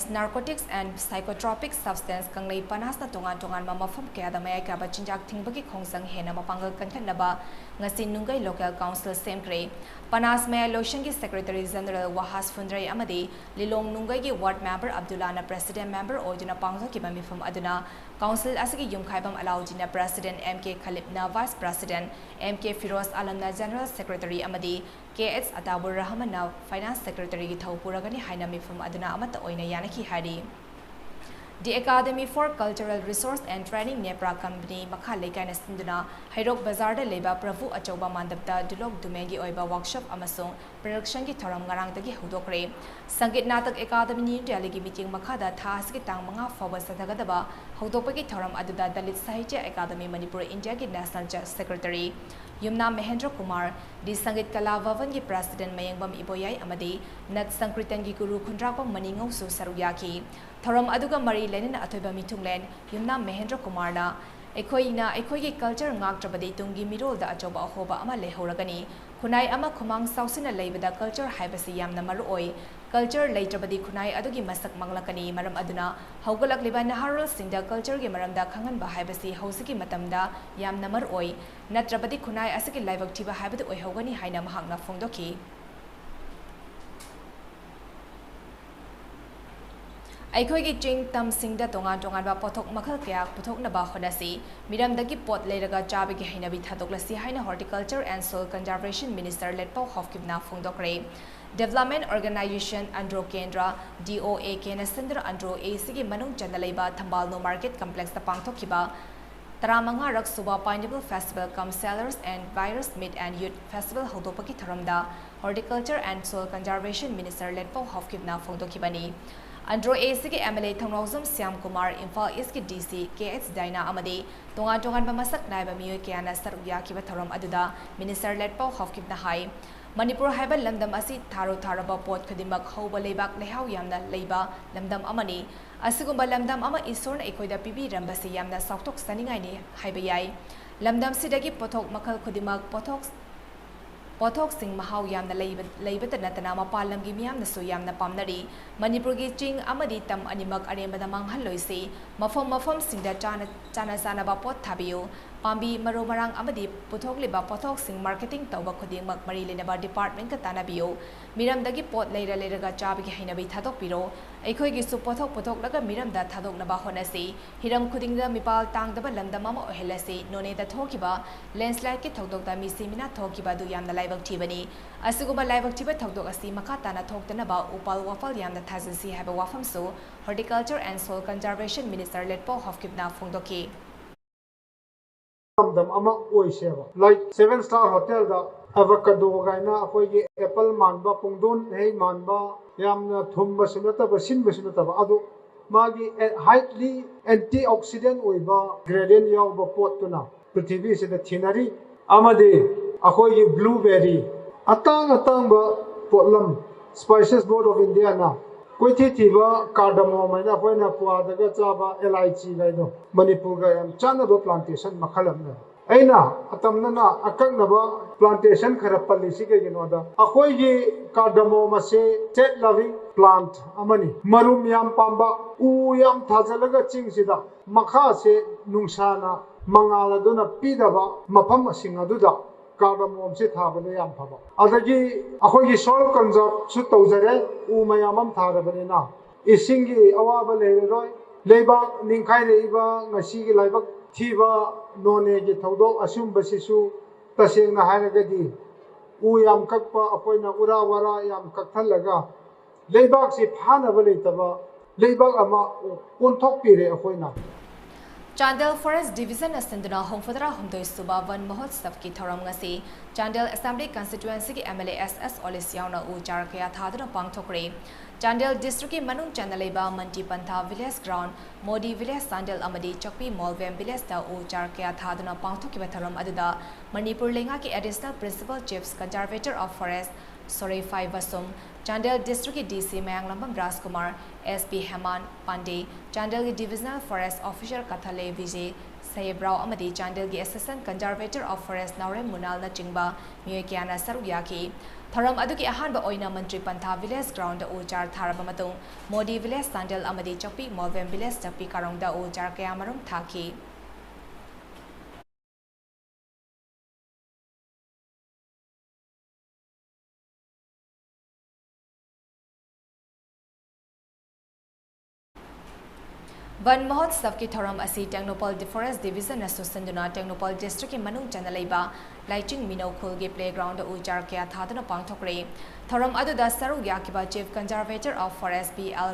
Narcotics and psychotropic substance kanglei panas na tongan mamafam kaya da mayai ka ba chinjak thingbagi khongsang hena mapangal kankhanaba ngasi nungai local council semkre panas mayai lotion gi secretary general Wahas Fundrai amadi Lilong nungai gi ward member Abdullah na president member oiduna pangso ki bamifam aduna council asigi yumkhaibam alaujina president MK Khalib na vice president MK Firoz Alam na general secretary amadi KH Atabur Rahman na finance secretary gi thawpuragani haina mifam aduna amata oina yanaki hari The Academy for Cultural Resource and Training Nepra Company Makha Lekai Nasinduna Hairok Bazar da Leba Pravu Achoba Mandapta Dulok Dumegi Oiba Workshop Amasung Production ki Thoram Ngarang dagi Hudokre Sangit Natak Academy ni Deligi meeting Makada Thas ki Tang Manga Forward Satagadaba Hudopagi Thoram Aduda Dalit Sahitya Academy Manipur India ki National Secretary Yumna Mahendra Kumar di Sangit Kala Vavan ki President Mayangbam Iboyai Amadi Nat Sankritan ki Guru Khundrakpa Maningau Su Saruyaki Thoram aduga mari lenina athoiba mitunglen Yumna Mahendra Kumar na Ekhoigi culture ngaktrabadi tungi mirol da achoba ahoba ama lehoragani Khunai ama khumang sausina leibada culture haibasi yamna maroi culture leitrabadi khunai adugi masak manglakani maram aduna haugalak liba naharol singda culture gi maramda khangan ba haibasi hausiki matamda yamna maroi natrabadi khunai asiki laibak thiba haibadu oi hogani haina mahakna phongdoki Aikoigi Jing Tam Singda Tongan ba pothok makhal kaya pothok na ba honasi miramdagi pot leiraga chabigi hainabi thadoklasi haina horticulture and soil conservation minister letpau hofkibna phungdokre development organization andro kendra DOA kena sindra andro AC gi manung chanalaiba Thambalno market complex ta pangthokiba Taramanga rak suba pineapple festival cum sellers and virus meat and youth festival hodopaki tharamda horticulture and soil conservation minister letpau hofkibna phungdokibani Andro AC ki MLA Thangnawzam Syam Kumar Imphal East ki DC KH Daina amadi tongan ba masak naiba miyoi kayana saruk yakiba tharam aduda minister letpau hofkibna hai Manipur haiba lamdam asi tharaba pot khadimak hauba leibak lehau yamna leiba lamdam amani asigumba lamdam ama isorna ekoida pibi rambasi yamna sautok saningai ni haiba yai lamdam sidagi pothok makhal khudimak Pothok sing mahau yamna leibata natana mapalam gi miyam nasu yamna pamnari Manipur gi ching amadi tam animak arembada manghal loisi mafam singda chana ba pot thabiyo pambi maro marang amadi puthok liba pothok sing marketing tawba khuding mak mari lenaba department ka tanabiyo miramdagi pot leiraga chabgi hainabi thadok piro aikoi gi su pothok laga miramda thadok naba honasi hiram khudingda mipal tangdaba lamdam ama ohelasi none da thokiba landslide ki thokdok da mi simina thokiba du yamna laibak thibani asiguba laibak thiba thokdok asi makha tana thoktana ba upal wafal yamna thazasi haba wafam su horticulture and soil conservation minister letpo hofkibna phungdoki Dam ama oiseva like 7-star hotel da avocado gaina akoigi apple manba pungdun hei manba yamna thumba sunata basin basunata adu magi highly antioxidant oiba gradient yaw ba pot tuna prithvi se da thinari amade akoigi blueberry atang ba potlam spices board of india na koithi thiba cardamom aina koina puwa daga chaba elaichi gaido manipur ga yam chana do plantation makhalam na aina atamna na akang na ba plantation khara policy ke gino da akoi gi cardamom ase state loving plant amani marum yam pamba u yam thajalaga ching sida makha se nungsana mangala dona pidaba mafam asing aduda ꯀꯥꯔꯗꯥꯃꯣꯝ ꯁꯤ ꯊꯥꯕꯗ ꯌꯥꯝ ꯐꯕ ꯑꯗꯒꯤ ꯑꯩꯈꯣꯏꯒꯤ soil ꯀꯟꯖꯔꯕꯁꯨ ꯇꯧꯖꯔꯦ ꯎ ꯃꯌꯥꯝ ꯑꯃ ꯊꯥꯔꯕꯅꯤꯅ ꯏꯁꯤꯡꯒꯤ ꯑꯋꯥꯕ ꯂꯩꯔꯔꯣꯏ ꯂꯩꯕꯥꯛ ꯅꯤꯡꯈꯥꯏꯔꯛꯏꯕ ꯉꯁꯤꯒꯤ ꯂꯥꯏꯕꯛ ꯊꯤꯕ ꯅꯣꯅꯦꯒꯤ ꯊꯧꯗꯣꯛ ꯑꯁꯤꯒꯨꯝꯕꯁꯤꯁꯨ तसेंना हारगदी उ याम कक्पा अपोइना उरा वरा याम कक्थलगा लेबाक से फानब लेतबा लेबाक अमा कोनथोक पिरे अपोइना Chandel Forest Division Ascenduna Homfadra Homdoi Suba Van Mahotsav ki Thoram ngasi Chandel Assembly Constituency ki MLA SS Olisiauna U Charkaya Thaduna Pangthokre Chandel District ki Manung Chanaleba Manti Pantha Village Ground Modi Village Sandel Amadi Chokpi Molvem Village da U Charkaya Thaduna Pangthoki Batharam Aduda Manipur Lenga ki Additional Principal Chiefs Conservator of Forest Sorry 5 Vasum Chandel District ki DC Mayang Lambam Raskumar SP Heman Pandey Chandel ki Divisional Forest Officer Kathale Vijay Sayebrao Amadi Chandel ki Assistant Conservator of Forest Naure Munal na Chingba Myokyana Saruyaki Tharam Aduki Ahanba Oina Mantri Pantha Village Ground da Uchar Tharabamatung Modi Village Sandel Amadi Chokpi Molvem Village Chokpi Karong da Uchar Kayamarum Thaki Van Mahotsav ki Thoram asi Technopol Forest Division Association Technopol District ki Manung Chanalaiba Laiching Mino Khul gi Playground Ujar Kya Thadana Pangthokre Thoram Aduda Saru Yakiba Chief Conservator of Forest BL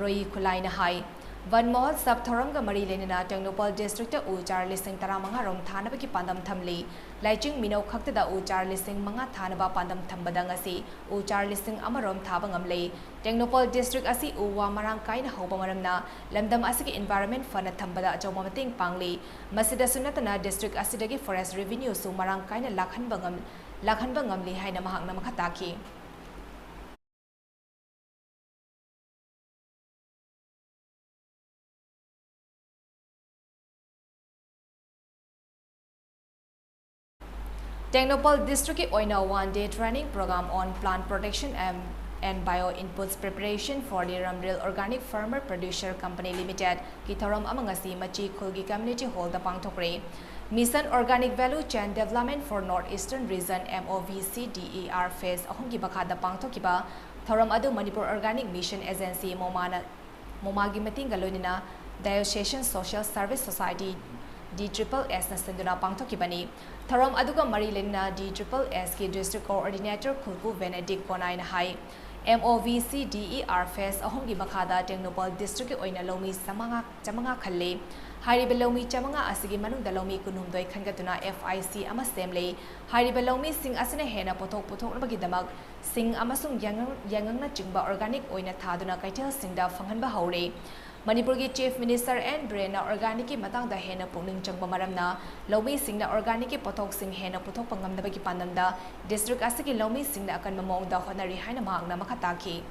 Roi Kulaina Hai Van Mahotsav Thoram ga Mari Lenina Technopol District Ujar Lising Taramanga Rom Thanaba ki Pandam Thamli Laiching Mino Khakta da Ujar Lising Manga Thanaba Pandam Thambadangasi Ujar Lising Amarom Thabangamle Technopol District asi uwa marang kaina hoba maramna lamdam asigi environment fund thambada achoma mating pangli masida sunatana district asidagi forest revenue su marang kaina lakhan bangamli haina mahakna makhataki Technopol District ki oina one day training program on plant protection and bio inputs preparation for the Ramril Organic Farmer Producer Company Limited ki thoram amangasi machi khulgi community hall da pangthokre Mission Organic Value Chain Development for Northeastern Region MOVCDER phase ahongi bakhada pangthokiba thoram adu Manipur Organic Mission Agency momagi matinga loinina Diocese Social Service Society DSSS na senduna pangthokibani thoram aduga marilena DSSS ki District Coordinator Khulku Benedict Konai na hai MOVCDER phase ahongi bakhada Technopol District ki oina lomi chamanga khalle Hariba lomi chamanga asigi manung dalomi kunumdoi khangatuna FIC ama semle Hariba lomi sing asine hena pothok nabagi damak sing amasung yangang na chingba organic oina thaduna kaitel singda phanghanba haure Manipur ki Chief Minister and Brena Organic ki matang da hena pungning changba maramna lomi singna organic ki pothok sing hena pothok pangamdaba ki pandamda district asigi lomi singna akan mamong da honari haina mahangna makhataki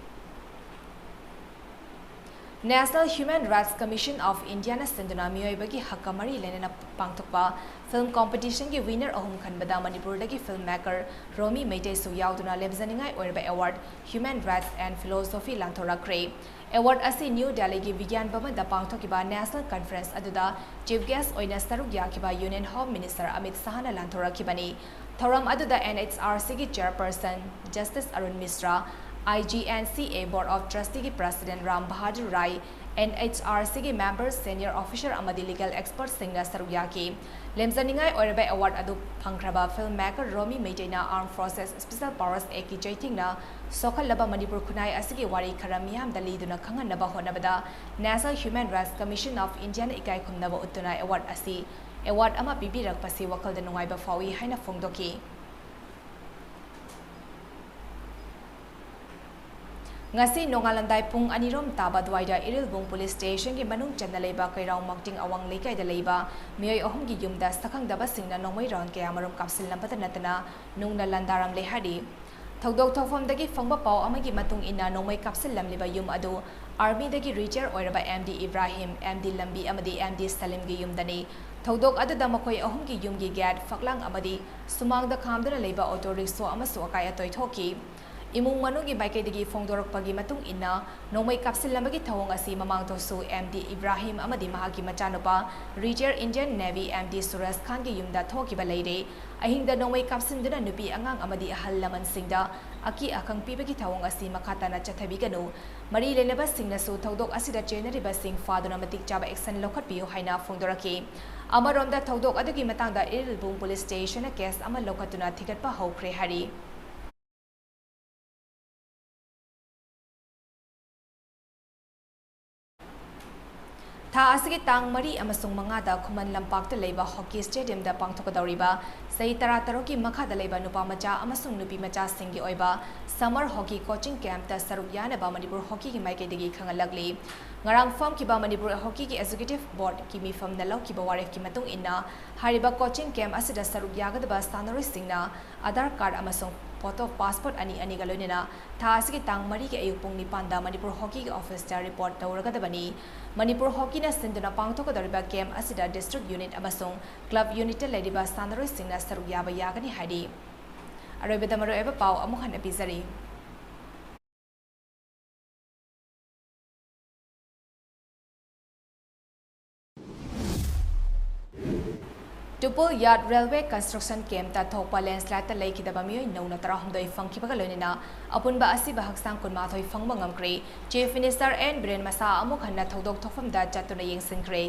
National Human Rights Commission of India na senduna miyoibagi hakamari lenena pangthokpa film competition ki winner ahum khanbada Manipur dagi filmmaker Romi Meitei su yauduna lebzaningai oirba award Human Rights and Philosophy Lanthorakre Award asi New Delhi ki Vigyan Bhavan da pangthokiba National Conference aduda Chief Guest oina saruk yakiba Union Home Minister Amit Shah na lanthorakibani thoram aduda NHRC ki Chairperson Justice Arun Misra IGNCA Board of Trustee ki President Ram Bahadur Rai NHRC ki members senior officer amadi legal expert singna saruyaki lemzaningai oirbai award adu phangraba filmmaker Romi Meitena Armed Forces Special Powers Act ki chaitingna sokhalaba Manipur khunai asigi wari kharamiyam daliduna khanganaba honabada National Human Rights Commission of India na ikai khumnaba uttunai award asi award ama pibirakpasi wakalda nungaiba fawi haina phongdoki Ngasi nongalandai pung anirom taba dwaida Irilbung Police Station ki manung channa leiba kairau makting awang leikai da leiba miyoi ahum gi yumda sakhang daba singna nongmai ron kaya marum kapsil lampata natana nungna landaram lehadi thogdok thofam dagi phangba pau amagi matung ina nongmai kapsil lamliba yum adu army dagi reacher oiraba MD Ibrahim MD Lambi amadi MD Salim gi yumdani thogdok adu da makoi ahum gi yum gi gad faklang amadi sumang da khamdana leiba auto rickshaw amasu akai atoi thoki Imung manugi maikaidagi phongdorokpagi matung inna nomai kapsilamagi thawong asi mamangtosu MD Ibrahim amadi mahagi machanupa retired Indian Navy MD Suraj Khan gi yumda thokiba leire ahingda nomai kapsinduna nupi angang amadi ahal laman singda aki akang pibagi thawong asi makhatana chathabiganu mari lenaba singna su thodok asida chenariba sing faduna matik chaba action lokhatpiu haina phongdoraki amaronda thodok adugi matangda Irilbung Police Station a case ama lokhatuna thigatpa hokre hari Tha asigi tang mari amasung mangada khuman lampakta leiba hockey stadium da pangthokadoriba sei tara-taroki makhada leiba nupa macha amasung nupi macha singgi oiba summer hockey coaching camp ta saruk yanaba Manipur hockey ki maikaidagi khangalagli ngarang form ki ba Manipur hockey ki executive board ki mifam na law ki ba waref ki matung inna hariba coaching camp asida saruk yagadaba sanaroi singna Aadhaar card amasung photo passport ani galonina tha asigi tang mari ki ayupung ni panda Manipur hockey ki office ta report tawragadabani Manipur hockey na sinduna pangthokadoriba game asida district unit amasung club unit lediba sanaroi singna saruk yaba yagani hari aroibeda maro eba pau amuk han epizari Tupul Yard Railway Construction Camp ta thokpa landslide ta leikidaba mioi nona tarahumdoi fangkibaga loinina apunba asi bahaksang kunmathoi fangba ngamkre Chief Minister N Biren Masa amuk hanna thodok thokfamda chatuna yengsinkre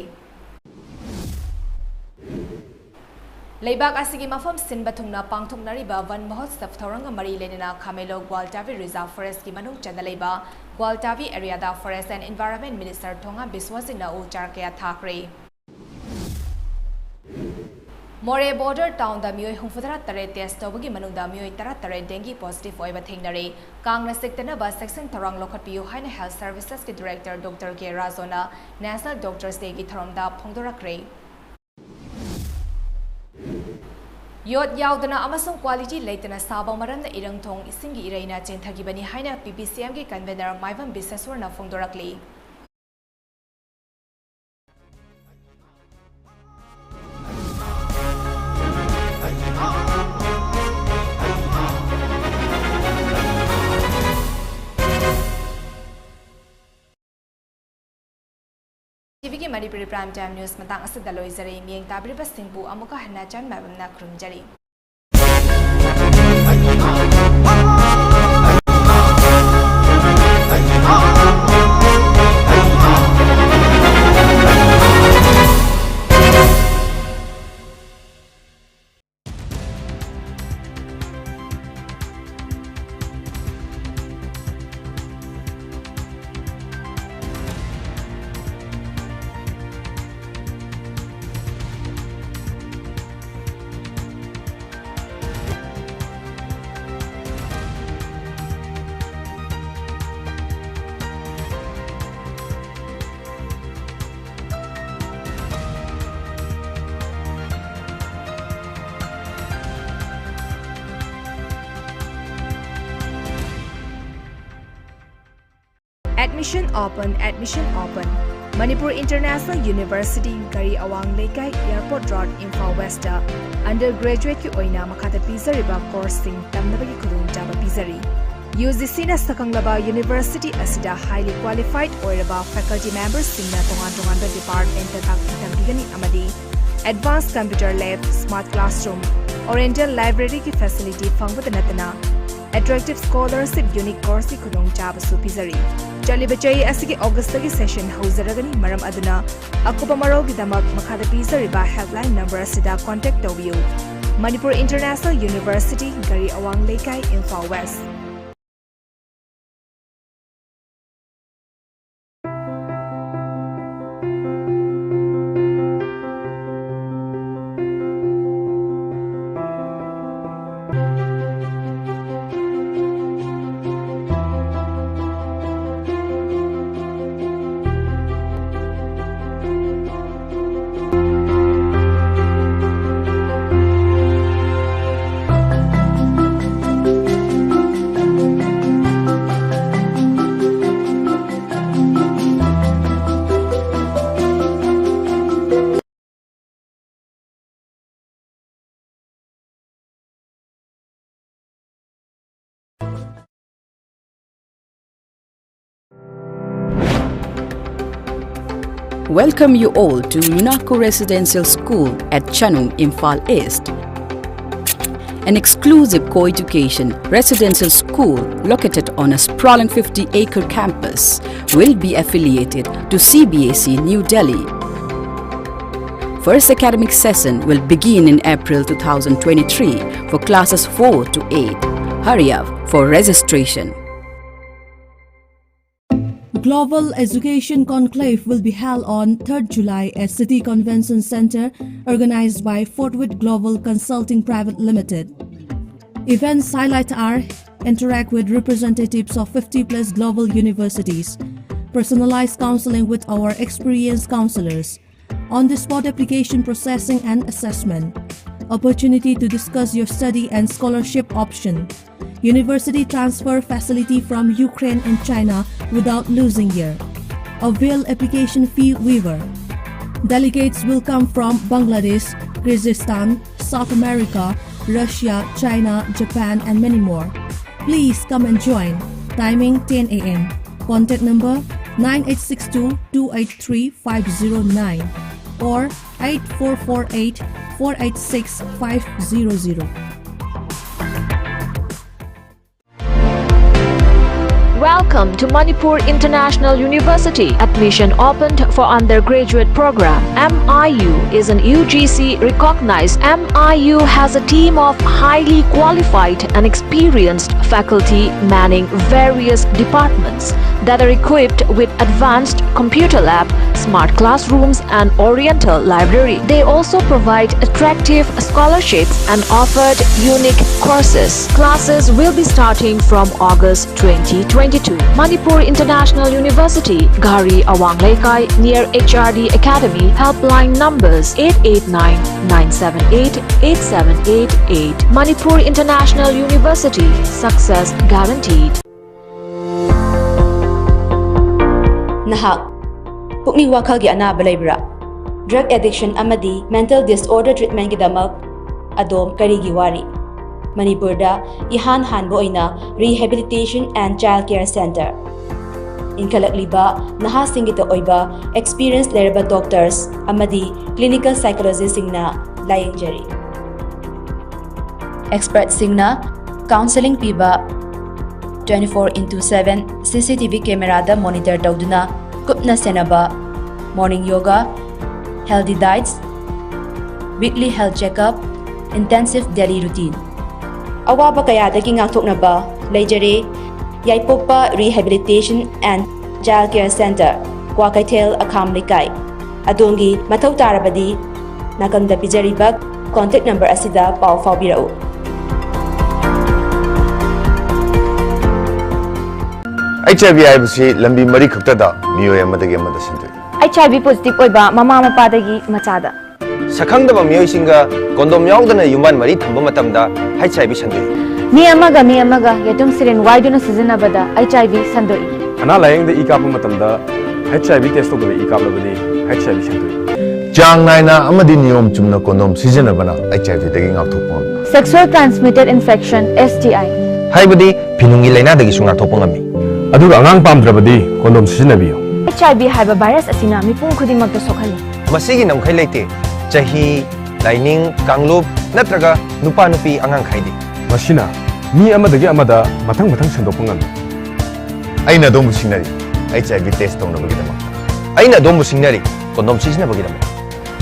Leibak asigi mafam sinba thungna pangthoknariba Van Mahotsav thoranga mari lenina Khamelo Gwaltavi Reserve Forest ki manung chandaleiba Gwaltavi area da Forest and Environment Minister Thonga Biswasina u charkya thakre More border town da mioi hungfudara tare test tawagi manungda mioi tare dengue positive oiba thengnare kangna sektana ba section tharang lokhatpiu haina health services ki director Dr. K Razona National Doctors Day ki tharamda phongdorakre Yot yaudana amasung quality leitana saba maramna irangthong isingi iraina chenthagibani haina PPCM ki convener MAIBAM Bisaswarna phongdorakli TV ki Manipuri Prime Time News matang asada loizari miyeng tabiriba singbu amuka hana chan MAIBAM na krumjari. Admission open. Manipur International University Gari Awang Lekai Airport Road Imphal West undergraduate ki oina makhata pizariba course sing tamnabagi khudung jaba pizari UGC na sakanglaba university asida highly qualified oiraba faculty members singna tongan department ta takigani amadi advanced computer lab smart classroom oriental library ki facility fangbada natana attractive scholarship unique course ki khudung jaba su pizari Jalibachai asigi August tagi session hozaragani maram aduna akupa marogi damak makhada pizariba helpline number asida contact tawbiu Manipur International University Gari Awang Lekai Imphal West welcome you all to Lunako Residential School at Chanung, Imphal East. An exclusive co-education residential school located on a sprawling 50-acre campus will be affiliated to CBSE New Delhi. First academic session will begin in April 2023 for classes 4 to 8. Hurry up for registration. Global Education Conclave will be held on 3rd July at City Convention Center, organized by Fortwith Global Consulting Private Limited. Events highlight are interact with representatives of 50+ global universities, personalized counseling with our experienced counselors, on-the-spot application processing and assessment, opportunity to discuss your study and scholarship option, university transfer facility from Ukraine and China without losing year, avail application fee waiver. Delegates will come from Bangladesh, Kyrgyzstan, South America, Russia, China, Japan, and many more. Please come and join. Timing 10 a.m. Contact number 9862-283-509 or 8448-486-500. Welcome to Manipur International University. Admission opened for undergraduate program. MIU is an UGC recognized. MIU has a team of highly qualified and experienced faculty manning various departments that are equipped with advanced computer lab, smart classrooms, and oriental library. They also provide attractive scholarships and offered unique courses. Classes will be starting from August 2022. Manipur International University, Gari Awang Lekai, near HRD Academy. Helpline numbers 889-978-8788. Manipur International University, success guaranteed. Nahak, pukning wakhalgi anaba laibra. Drug addiction amadi mental disorder treatment gidamak adom karigi wari. Manipurda ihan hanbo oina Rehabilitation and Child Care Center. Inkalakliba nahasingita oiba experienced lerba doctors amadi clinical psychologists singna layengjari. Experts singna counseling piba 24/7 CCTV camera da monitor tawduna kupna senaba morning yoga, healthy diets, weekly health checkup, intensive daily routine. Awaba kayadagi ngakthoknaba leijare Yaipokpa Rehabilitation and Child Care Center, Kwakaithel Akham Lekai. Adongi mathau tarabadi nakanda pijariba contact number asida pau faubirau. HIV haibasi lambi mari khaktada miyoy amadagi amada sindui. HIV positive oiba mama mapadagi machada. Sakhangdaba miyoy singa kondom yaudana yuman mari thamba matamda HIV sandui. Mi amaga yatum sirin waiduna sizinabada HIV sandoi. Ana layeng de ikap matamda HIV test to the ikap labadi HIV sandui. Chang naina amadi niyom chumna kondom sizinabana HIV dagi ngakthopon. Sexual transmitted infection STI. Haibadi pinungi laina dagi sungathopongami. Aduga angang pamdrabadi kondom sijinabiyo. HIV haiba virus asina mipung khudimagta sokhali. Masigi namkhai leite chahi laining kanglup natraga nupa nupi angang khaidi. Masina mi amadagi amada mathang sandopangam. Aina domu singnari HIV test tongnabagidama. Aina domu singnari kondom sijinabagidama.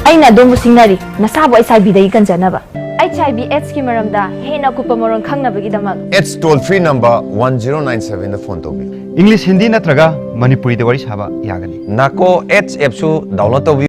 Aina domu singnari nasabo HIV dai kanjanaba. HIV AIDS ki maramda hena kupa moron khangnabagidama. AIDS toll free number 1097 da phone tobi. English Hindi natraga Manipuri de wari saba yagani. Nako AIDS app su download tobi.